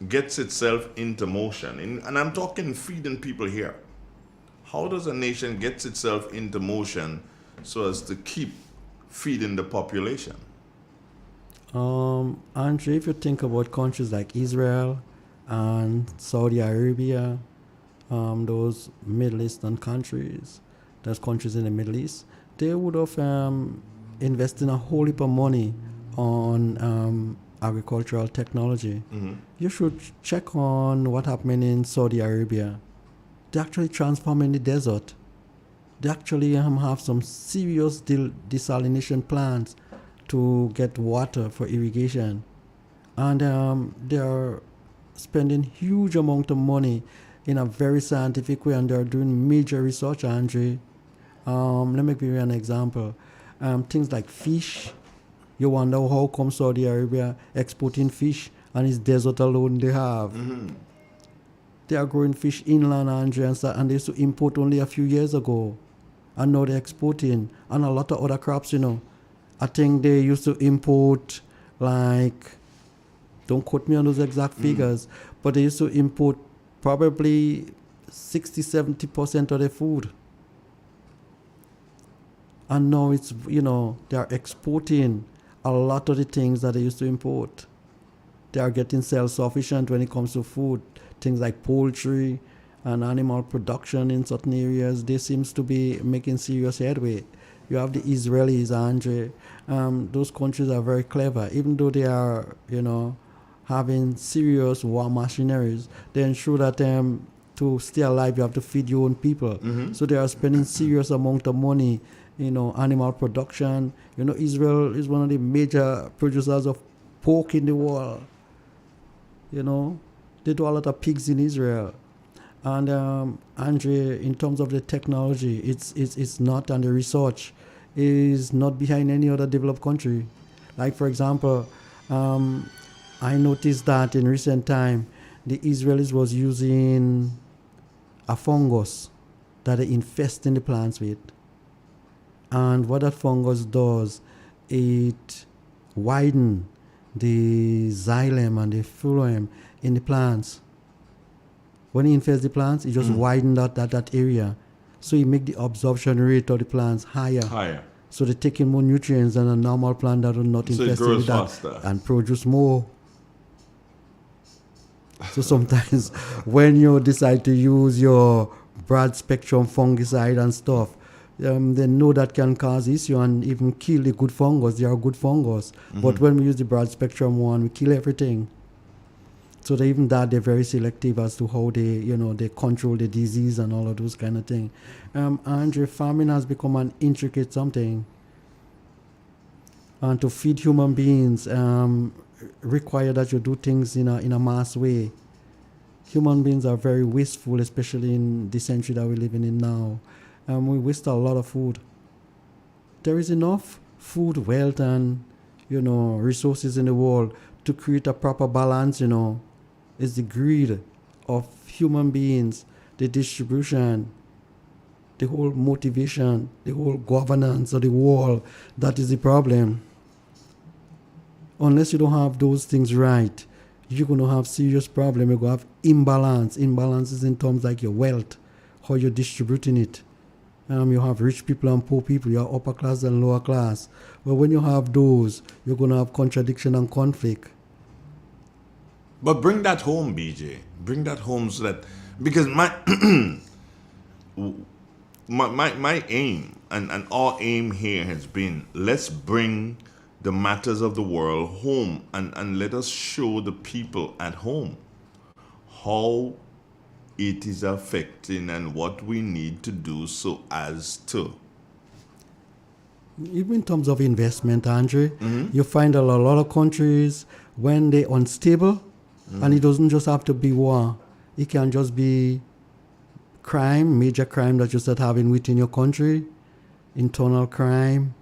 [SPEAKER 1] gets itself into motion? And I'm talking feeding people here. how does a nation get itself into motion so as to keep feeding the population?
[SPEAKER 19] Andre, if you think about countries like Israel and Saudi Arabia, those Middle Eastern countries, those countries in the Middle East, they would have invested a whole heap of money on agricultural technology. You should check on what happened in Saudi Arabia. They actually transforming the desert. They actually have some serious desalination plants to get water for irrigation. And they are spending huge amount of money in a very scientific way, and they are doing major research, Andre. Let me give you an example. Things like fish. You wonder how come Saudi Arabia exporting fish and it's desert alone they have. They are growing fish inland, Andre, and they used to import only a few years ago. And now they're exporting. And a lot of other crops, I think they used to import, like, don't quote me on those exact figures, but they used to import probably 60-70% of their food. And now it's, they are exporting a lot of the things that they used to import. They are getting self-sufficient when it comes to food. Things like poultry and animal production in certain areas, they seems to be making serious headway. You have the Israelis, Andre. Those countries are very clever. Even though they are, having serious war machineries, they ensure that to stay alive, you have to feed your own people. So they are spending serious amount of money, animal production. Israel is one of the major producers of pork in the world. They do a lot of pigs in Israel. And Andre, in terms of the technology, it's not, and the research is not behind any other developed country. Like, for example, I noticed that in recent time, the Israelis was using a fungus that they infest in the plants with. And what that fungus does, it widens the xylem and the phloem in the plants. When it infests the plants, it just widens that area. So it makes the absorption rate of the plants higher. So they take in more nutrients than a normal plant that are not infested with that
[SPEAKER 1] faster
[SPEAKER 19] and produce more. So sometimes when you decide to use your broad spectrum fungicide and stuff, they know that can cause issue and even kill the good fungus. They are good fungus. But when we use the broad spectrum one, we kill everything. So even that, they're very selective as to how they, they control the disease and all of those kind of things. Andre, farming has become an intricate something. And to feed human beings require that you do things in a mass way. Human beings are very wasteful, especially in the century that we're living in now. We waste a lot of food. There is enough food, wealth, and resources in the world to create a proper balance. It's the greed of human beings, the distribution, the whole motivation, the whole governance of the world that is the problem. Unless you don't have those things right, you're going to have serious problem. You're going to have imbalance. Imbalances in terms like your wealth, how you're distributing it. You have rich people and poor people. You have upper class and lower class. But when you have those, you're going to have contradiction and conflict.
[SPEAKER 1] But bring that home, BJ. Bring that home so that, because my aim and our aim here has been, let's bring the matters of the world home and let us show the people at home how it is affecting and what we need to do so as to.
[SPEAKER 19] Even in terms of investment, Andre, you find a lot of countries, when they're unstable, and it doesn't just have to be war, it can just be crime, major crime that you start having within your country, internal crime,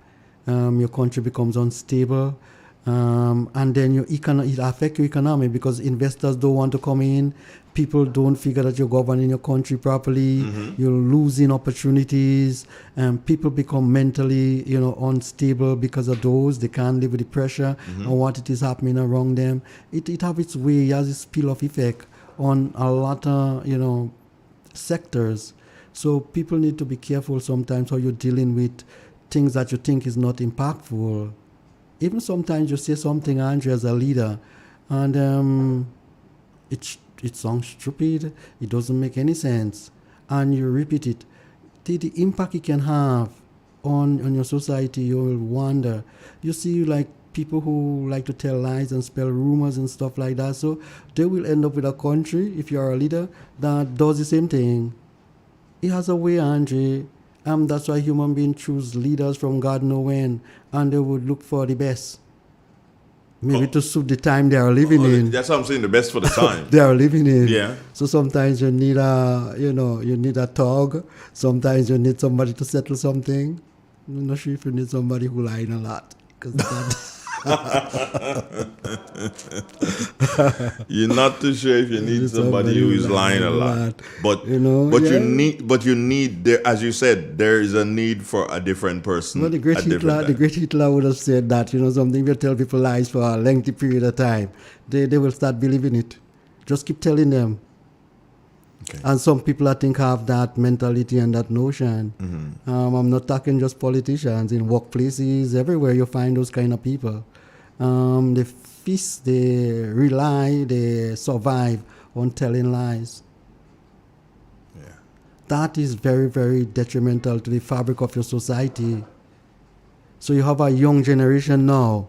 [SPEAKER 19] your country becomes unstable, and then it affects your economy because investors don't want to come in, people don't figure that you're governing your country properly, you're losing opportunities, and people become mentally, unstable because of those. They can't live with the pressure on what it is happening around them. It has its way, it has a spill-off effect on a lot of, sectors. So people need to be careful sometimes how you're dealing with things that you think is not impactful. Even sometimes you say something, Andrew, as a leader, and it sounds stupid, it doesn't make any sense, and you repeat it. The impact it can have on your society, you will wonder. You see, like, people who like to tell lies and spell rumors and stuff like that, so they will end up with a country, if you're a leader, that does the same thing. It has a way, Andre. That's why human beings choose leaders from God know when, and they would look for the best. Maybe to suit the time they are living in.
[SPEAKER 1] That's what I'm saying, the best for the time.
[SPEAKER 19] They are living in.
[SPEAKER 1] Yeah.
[SPEAKER 19] So sometimes you need a thug. Sometimes you need somebody to settle something. I'm not sure if you need somebody who lying a lot.
[SPEAKER 1] You're not too sure if you need somebody who is lying a lot, but you need there, as you said, there is a need for a different person.
[SPEAKER 19] Well, the great Hitler would have said that, something. If you tell people lies for a lengthy period of time, they will start believing it. Just keep telling them. Okay. And some people, I think, have that mentality and that notion. Mm-hmm. I'm not talking just politicians. In workplaces, everywhere you find those kind of people. They feast, they rely, they survive on telling lies. Yeah. That is very, very detrimental to the fabric of your society. So you have a young generation now,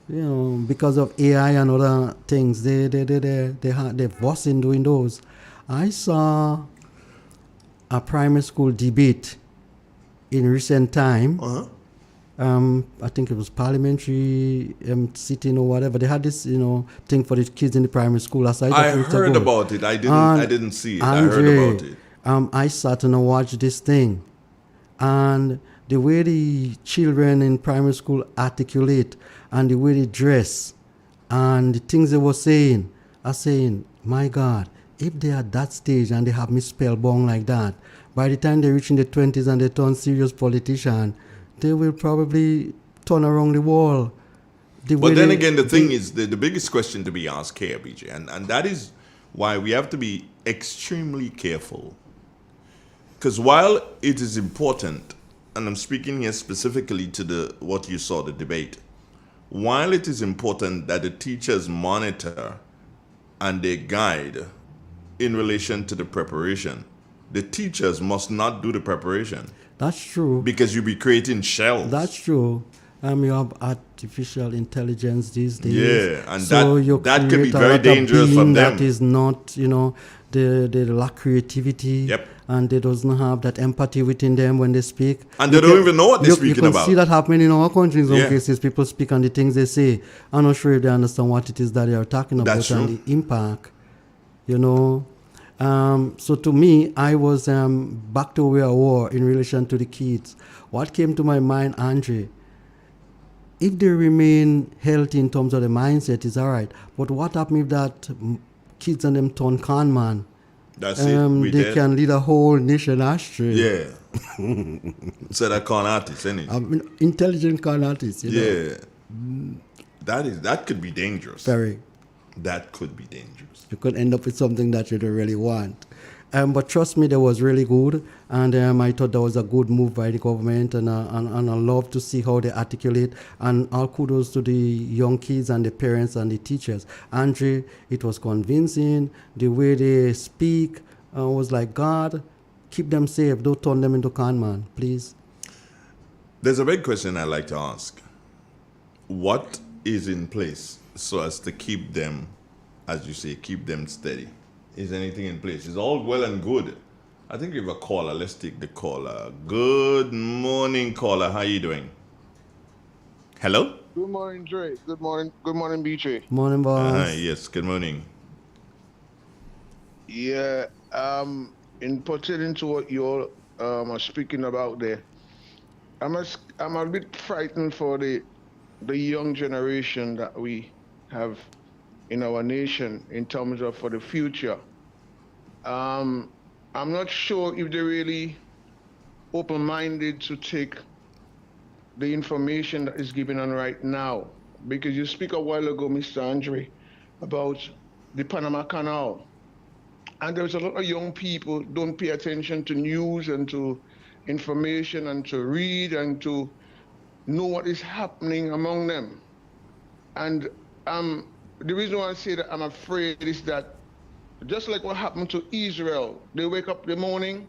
[SPEAKER 19] because of AI and other things, they're worse in doing those. I saw a primary school debate in recent time. Uh-huh. I think it was parliamentary sitting or whatever. They had this, thing for the kids in the primary school.
[SPEAKER 1] I heard about it. I didn't see it. I heard about it.
[SPEAKER 19] I sat and watched this thing, and the way the children in primary school articulate and the way they dress and the things they were saying, are saying, my God, if they are at that stage and they have me spellbound like that, by the time they reach in the 20s and they turn serious politician, they will probably turn around the wall.
[SPEAKER 1] But then again, the thing is, the biggest question to be asked here, BJ, and that is why we have to be extremely careful. Because while it is important, and I'm speaking here specifically to what you saw, the debate, while it is important that the teachers monitor and they guide in relation to the preparation, the teachers must not do the preparation.
[SPEAKER 19] That's true.
[SPEAKER 1] Because you'll be creating shells.
[SPEAKER 19] That's true. You have artificial intelligence these days.
[SPEAKER 1] Yeah, and
[SPEAKER 19] so
[SPEAKER 1] that can be very dangerous for them.
[SPEAKER 19] That is not, they lack creativity.
[SPEAKER 1] Yep.
[SPEAKER 19] And they doesn't have that empathy within them when they speak.
[SPEAKER 1] And they don't even know what they're speaking about.
[SPEAKER 19] You can see that happening in our country in some cases. People speak on the things they say. I'm not sure if they understand what it is that they are talking about.
[SPEAKER 1] That's true.
[SPEAKER 19] And the impact, So to me, I was back to where I was in relation to the kids. What came to my mind, Andre, if they remain healthy in terms of the mindset, is all right. But what happens if that kids and them turn con man?
[SPEAKER 1] That's it.
[SPEAKER 19] They can lead a whole nation astray.
[SPEAKER 1] Yeah. So that con artist, isn't it?
[SPEAKER 19] Intelligent con artist.
[SPEAKER 1] Yeah. That could be dangerous.
[SPEAKER 19] Very.
[SPEAKER 1] That could be dangerous.
[SPEAKER 19] You could end up with something that you don't really want. But trust me, that was really good, and I thought that was a good move by the government, and I love to see how they articulate, and all kudos to the young kids and the parents and the teachers. Andre, it was convincing. The way they speak was like, God, keep them safe. Don't turn them into con man, please.
[SPEAKER 1] There's a big question I'd like to ask. What is in place so as to keep them, as you say, keep them steady? Is anything in place? It's all well and good. I think we have a caller. Let's take the caller. Good morning, caller. How you doing? Hello?
[SPEAKER 3] Good morning, Dre. Good morning, BJ.
[SPEAKER 19] Morning, boss.
[SPEAKER 1] Yes, good morning.
[SPEAKER 3] Yeah, in pertaining to what you all are speaking about there, I'm a bit frightened for the young generation that we have in our nation in terms of for the future. I'm not sure if they're really open-minded to take the information that is given on right now, because you speak a while ago, Mr. Andre, about the Panama Canal And there's a lot of young people don't pay attention to news and to information and to read and to know what is happening among them. And the reason why I say that I'm afraid is that just like what happened to Israel, they wake up in the morning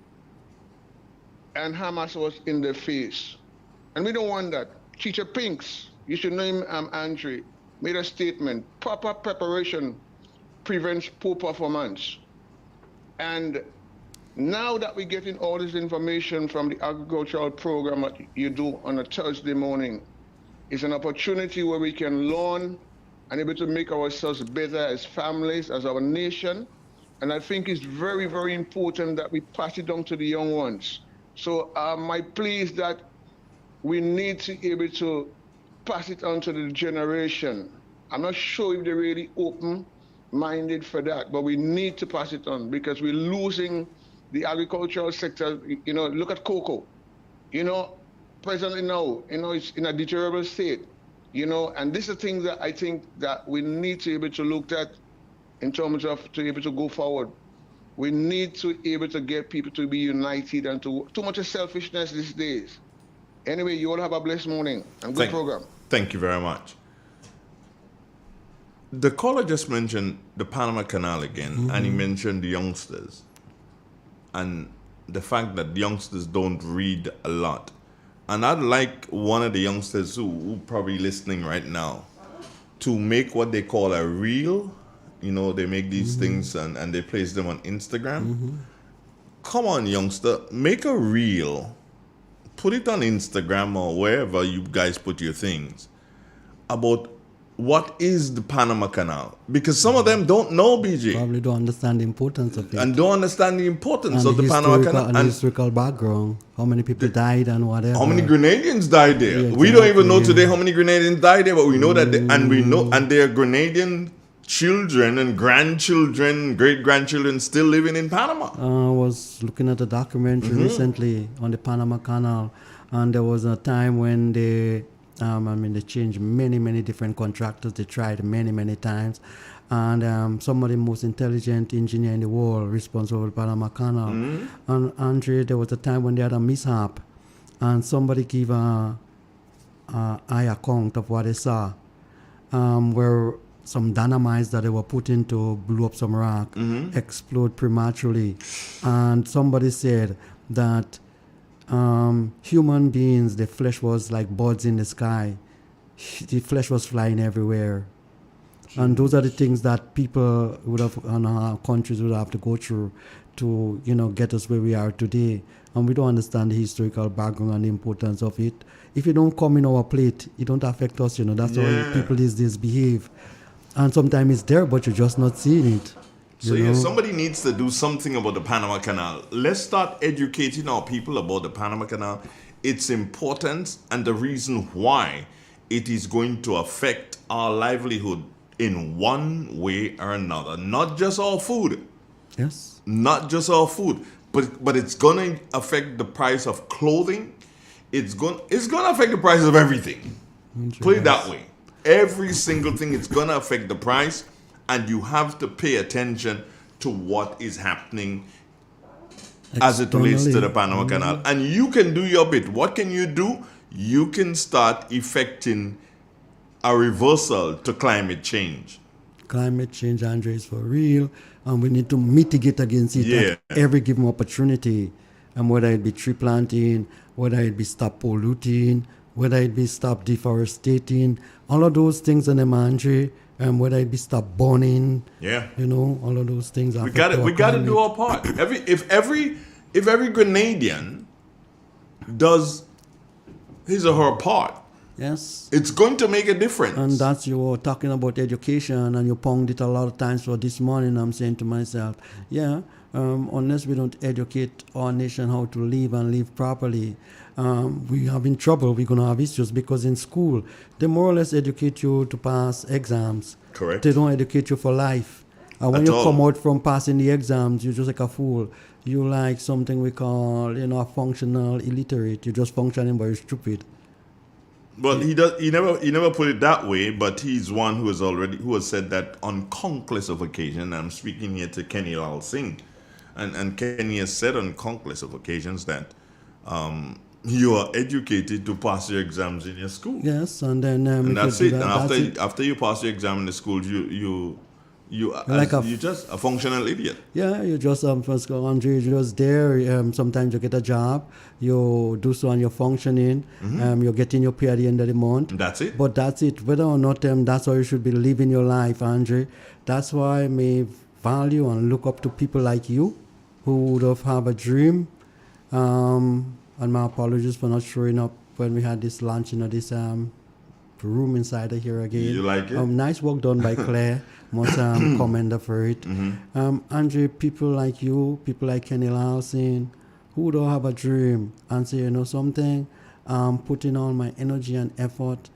[SPEAKER 3] and Hamas was in their face. And we don't want that. Teacher Pinks, you should know him, Andre, made a statement, proper preparation prevents poor performance. And now that we're getting all this information from the agricultural program that you do on a Thursday morning, it's an opportunity where we can learn and able to make ourselves better as families, as our nation. And I think it's very, very important that we pass it on to the young ones. So my plea is that we need to be able to pass it on to the generation. I'm not sure if they're really open-minded for that, but we need to pass it on because we're losing the agricultural sector. You know, look at cocoa. You know, presently now, you know, it's in a deteriorable state. You know, and this is things that I think that we need to be able to look at in terms of to be able to go forward. We need to be able to get people to be united and to too much of selfishness these days. Anyway, you all have a blessed morning and good program.
[SPEAKER 1] Thank you very much. The caller just mentioned the Panama Canal again, and he mentioned the youngsters and the fact that the youngsters don't read a lot. And I'd like one of the youngsters who probably listening right now to make what they call a reel. You know, they make these things and they place them on Instagram. Come on, youngster, make a reel. Put it on Instagram or wherever you guys put your things about what is the Panama Canal. Because some of them don't know, BJ.
[SPEAKER 19] Probably don't understand the importance of it.
[SPEAKER 1] And don't understand the importance
[SPEAKER 19] and
[SPEAKER 1] of the Panama Canal.
[SPEAKER 19] And the historical background. How many people died and whatever.
[SPEAKER 1] How many Grenadians died there?
[SPEAKER 19] Yeah,
[SPEAKER 1] we don't even know
[SPEAKER 19] exactly,
[SPEAKER 1] today how many Grenadians died there, but we know that and their Grenadian children and grandchildren, great-grandchildren still living in Panama.
[SPEAKER 19] I was looking at a documentary recently on the Panama Canal, and there was a time when they changed many different contractors. They tried many times, and some of the most intelligent engineer in the world responsible for the Panama Canal. And Andre, there was a time when they had a mishap, and somebody gave a eye account of what they saw, where some dynamites that they were put in to blow up some rock explode prematurely. And somebody said that human beings, the flesh was like birds in the sky. The flesh was flying everywhere. And those are the things that people would have, and our countries would have to go through to, you know, get us where we are today. And we don't understand the historical background and the importance of it. If it don't come in our plate, it don't affect us, you know. That's how people these days behave. And sometimes it's there, but you're just not seeing it.
[SPEAKER 1] So yeah, somebody needs to do something about the Panama Canal. Let's start educating our people about the Panama Canal, its importance, and the reason why it is going to affect our livelihood in one way or another. Not just our food.
[SPEAKER 19] Yes.
[SPEAKER 1] Not just our food, but it's going to affect the price of clothing. It's going to affect the price of everything. Put it that way. Every single thing, it's going to affect the price, and you have to pay attention to what is happening as it relates to the Panama Canal. And you can do your bit. What can you do? You can start effecting a reversal to climate change.
[SPEAKER 19] Climate change, Andre, is for real, and we need to mitigate against it at every given opportunity. And whether it be tree planting, whether it be stop polluting, whether it be stop deforesting, all of those things in the Andre, and whether it be stop burning, you know, all of those things.
[SPEAKER 1] We got to do our part. If every Grenadian does his or her part,
[SPEAKER 19] yes,
[SPEAKER 1] it's going to make a difference.
[SPEAKER 19] And that's, you were talking about education, and you ponged it a lot of times. For this morning, I'm saying to myself, unless we don't educate our nation how to live and live properly, we have in trouble. We're going to have issues, because in school, they more or less educate you to pass exams.
[SPEAKER 1] Correct.
[SPEAKER 19] They don't educate you for life. And when you come out from passing the exams, you're just like a fool. You're like something we call, a functional illiterate. You're just functioning, but you're stupid.
[SPEAKER 1] Well, he never put it that way, but he's one who has said that on countless of occasions. I'm speaking here to Kenny Lal Singh, and Kenny has said on countless of occasions that you are educated to pass your exams in your school.
[SPEAKER 19] Yes, and then
[SPEAKER 1] and that's it.
[SPEAKER 19] That's
[SPEAKER 1] And
[SPEAKER 19] it.
[SPEAKER 1] after you pass your exam in the school, you're just a functional idiot.
[SPEAKER 19] Yeah, you just first go, Andre, you're just there. Sometimes you get a job, you do so and you're functioning. You're getting your pay at the end of the month.
[SPEAKER 1] That's it.
[SPEAKER 19] But that's it. Whether or not that's how you should be living your life, Andre. That's why I may value and look up to people like you, who would have a dream. And my apologies for not showing up when we had this lunch, this room inside of here again.
[SPEAKER 1] You like it?
[SPEAKER 19] Nice work done by Claire. Must commend her for it. Andre, people like you, people like Kenny Lawson, who don't have a dream and say, something, putting all my energy and effort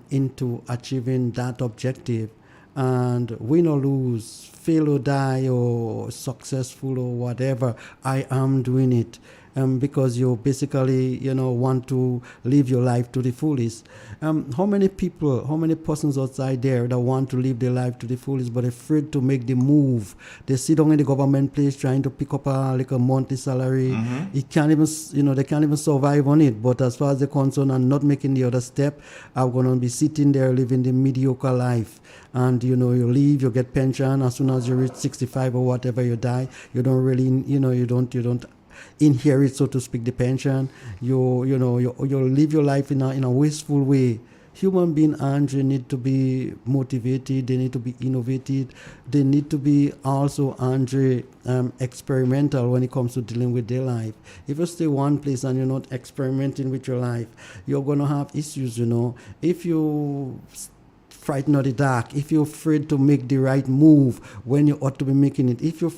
[SPEAKER 19] into achieving that objective. And win or lose, fail or die, or successful or whatever, I am doing it. Because you basically, want to live your life to the fullest. How many persons outside there that want to live their life to the fullest but afraid to make the move? They sit down in the government place trying to pick up a monthly salary. It can't even, they can't even survive on it. But as far as they're concerned and not making the other step, I'm going to be sitting there living the mediocre life. And, you leave, you get pension. As soon as you reach 65 or whatever, you die. You don't really, you don't inherit, so to speak, the pension. You live your life in a wasteful way. Human beings, Andre, need to be motivated. They need to be innovative. They need to be also, Andre, experimental when it comes to dealing with their life. If you stay one place and you're not experimenting with your life, you're going to have issues, If you frightened of the dark, if you're afraid to make the right move when you ought to be making it, if you're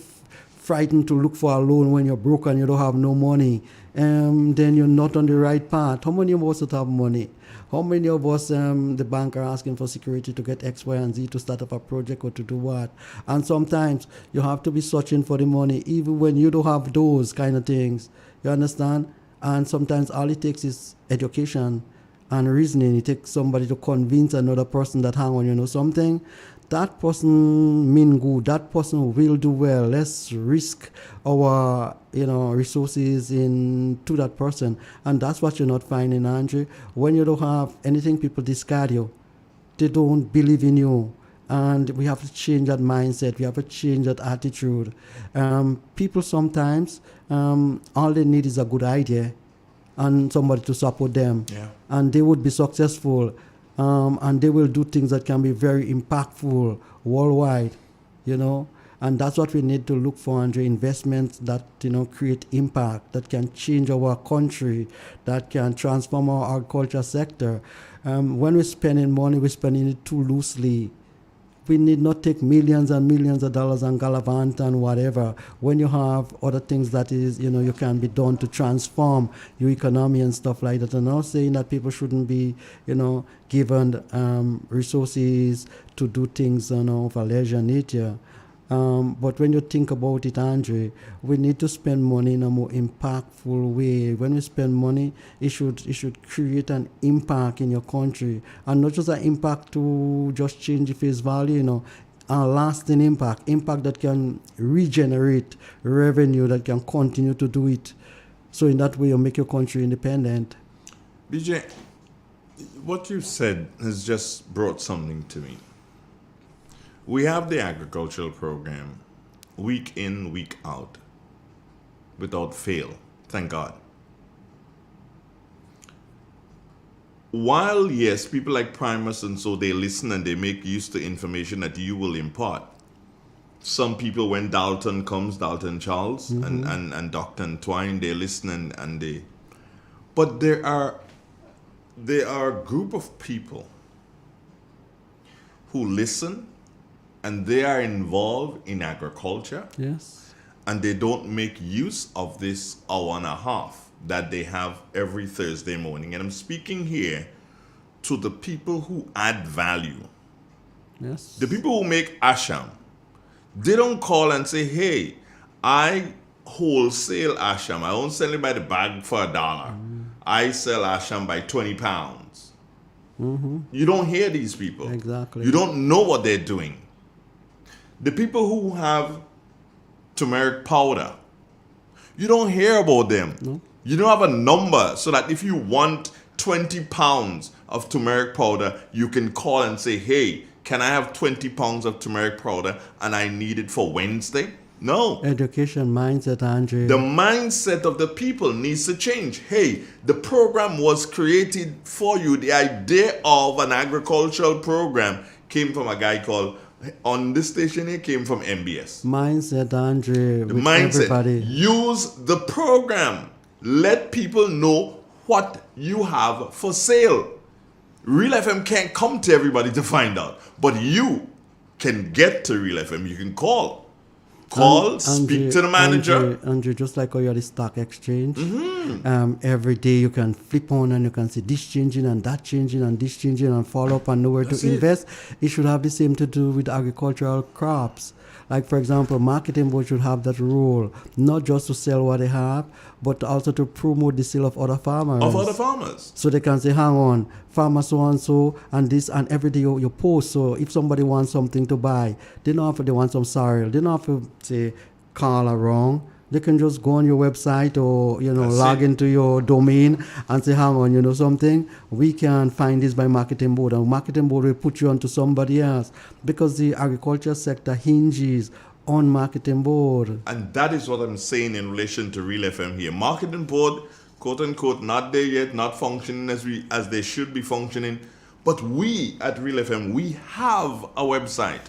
[SPEAKER 19] frightened to look for a loan when you're broke and you don't have no money, then you're not on the right path. How many of us would have money? How many of us, the bank are asking for security to get X, Y, and Z to start up a project or to do what? And sometimes you have to be searching for the money, even when you don't have those kind of things. You understand? And sometimes all it takes is education and reasoning. It takes somebody to convince another person that, hang on, something. That person mean good. That person will do well. Let's risk our, resources into that person. And that's what you're not finding, Andre. When you don't have anything, people discard you. They don't believe in you. And we have to change that mindset. We have to change that attitude. People sometimes, all they need is a good idea and somebody to support them.
[SPEAKER 1] Yeah.
[SPEAKER 19] And they would be successful. And they will do things that can be very impactful worldwide, and that's what we need to look for, Andre. Investments that, create impact, that can change our country, that can transform our agriculture sector. When we're spending money, we're spending it too loosely. We need not take millions and millions of dollars and gallivant and whatever when you have other things that is, you can be done to transform your economy and stuff like that. I'm not saying that people shouldn't be, given resources to do things, of a leisure nature. But when you think about it, Andre, we need to spend money in a more impactful way. When we spend money, it should create an impact in your country, and not just an impact to just change the face value, a lasting impact that can regenerate revenue, that can continue to do it. So in that way, you make your country independent.
[SPEAKER 1] BJ, what you said has just brought something to me. We have the agricultural program week in, week out, without fail. Thank God. While, yes, people like Primus and so they listen and they make use to information that you will impart. Some people, when Dalton comes, Dalton Charles and Dr. Twine, they listen and they... But there are a group of people who listen and they are involved in agriculture.
[SPEAKER 19] Yes.
[SPEAKER 1] And they don't make use of this hour and a half that they have every Thursday morning. And I'm speaking here to the people who add value.
[SPEAKER 19] Yes.
[SPEAKER 1] The people who make asham. They don't call and say, hey, I wholesale asham. I don't sell it by the bag for $1. I sell asham by 20 pounds. You don't hear these people.
[SPEAKER 19] Exactly.
[SPEAKER 1] You don't know what they're doing. The people who have turmeric powder, you don't hear about them.
[SPEAKER 19] No.
[SPEAKER 1] You don't have a number so that if you want 20 pounds of turmeric powder, you can call and say, hey, can I have 20 pounds of turmeric powder and I need it for Wednesday? No.
[SPEAKER 19] Education mindset, Andre.
[SPEAKER 1] The mindset of the people needs to change. Hey, the program was created for you. The idea of an agricultural program came from a guy called, on this station here, came from MBS.
[SPEAKER 19] Mindset, Andre.
[SPEAKER 1] The
[SPEAKER 19] with
[SPEAKER 1] mindset.
[SPEAKER 19] everybody.
[SPEAKER 1] Use the program. Let people know what you have for sale. Real FM can't come to everybody to find out, but you can get to Real FM. You can call. Speak to the manager.
[SPEAKER 19] Andre, just like how you're the stock exchange, every day you can flip on and you can see this changing and that changing and this changing and follow up and know where to invest. It should have the same to do with agricultural crops. Like, for example, marketing board should have that role, not just to sell what they have, but also to promote the sale of other farmers. So they can say, hang on, farmer so-and-so, and this, and every day you post. So if somebody wants something to buy, they want some cereal, they don't have to say, call around. They can just go on your website or, log into your domain and say, hang on, something, we can find this by marketing board. And marketing board will put you onto somebody else because the agriculture sector hinges on marketing board.
[SPEAKER 1] And that is what I'm saying in relation to Real FM here. Marketing board, quote unquote, not there yet, not functioning as they should be functioning. But we at Real FM, we have a website.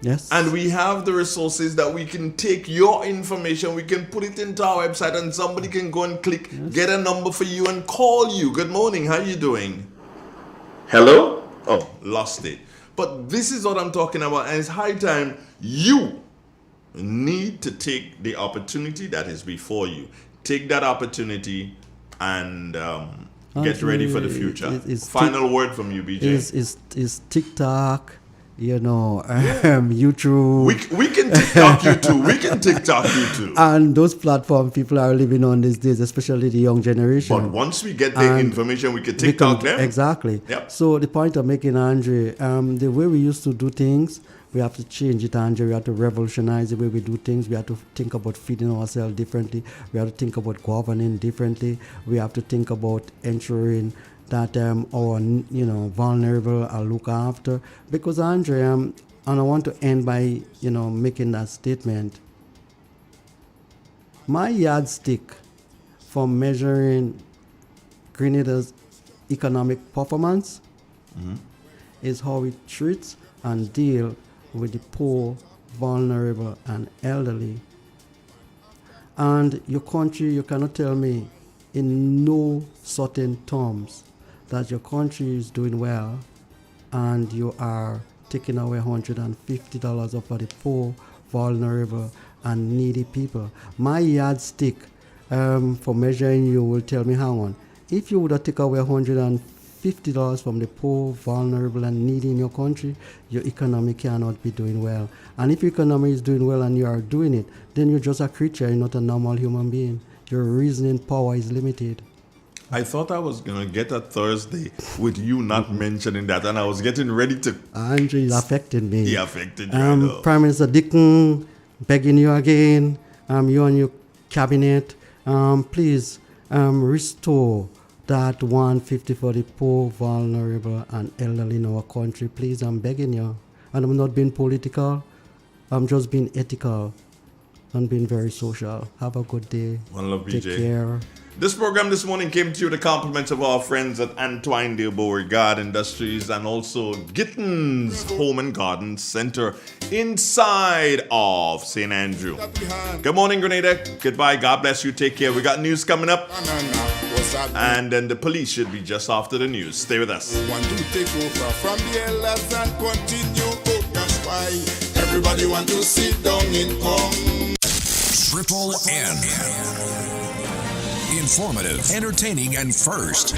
[SPEAKER 19] Yes.
[SPEAKER 1] And we have the resources that we can take your information, we can put it into our website, and somebody can go and click, get a number for you and call you. Good morning, how you doing? Hello? Oh, lost it. But this is what I'm talking about, and it's high time you need to take the opportunity that is before you. Take that opportunity and get ready for the future. Final word from you, BJ.
[SPEAKER 19] Is TikTok, YouTube.
[SPEAKER 1] We can TikTok you too. We can TikTok you too.
[SPEAKER 19] And those platforms people are living on these days, especially the young generation.
[SPEAKER 1] But once we get the information, we can TikTok them.
[SPEAKER 19] Exactly.
[SPEAKER 1] Yep.
[SPEAKER 19] So the point I'm making, Andre, the way we used to do things, we have to change it, Andre. We have to revolutionize the way we do things. We have to think about feeding ourselves differently. We have to think about governing differently. We have to think about ensuring that our vulnerable are looked after. Because Andre, and I want to end by making that statement. My yardstick for measuring Grenada's economic performance is how it treats and deal with the poor, vulnerable, and elderly. And your country, you cannot tell me in no certain terms that your country is doing well and you are taking away $150 off of the poor, vulnerable, and needy people. My yardstick for measuring you will tell me, hang on, if you would have taken away $150 from the poor, vulnerable, and needy in your country, your economy cannot be doing well. And if your economy is doing well and you are doing it, then you're just a creature, you're not a normal human being. Your reasoning power is limited.
[SPEAKER 1] I thought I was going to get a Thursday with you not mentioning that, and I was getting ready to...
[SPEAKER 19] Andre, it affected me.
[SPEAKER 1] He affected you, I know.
[SPEAKER 19] Prime Minister Dickon, begging you again, you and your cabinet, please restore that $150 for the poor, vulnerable, and elderly in our country. Please, I'm begging you. And I'm not being political. I'm just being ethical and being very social. Have a good day.
[SPEAKER 1] One love, BJ.
[SPEAKER 19] Take care.
[SPEAKER 1] This program this morning came to you with the compliments of our friends at Antoine de Beauregard Industries and also Gittins Home and Garden Center inside of St. Andrew. Good morning, Grenada. Goodbye. God bless you. Take care. We got news coming up. And then the police should be just after the news. Stay with us.
[SPEAKER 10] Want to take over from the elders and continue. Oh, that's why everybody want to sit down in home.
[SPEAKER 4] Triple N. Informative, entertaining, and first.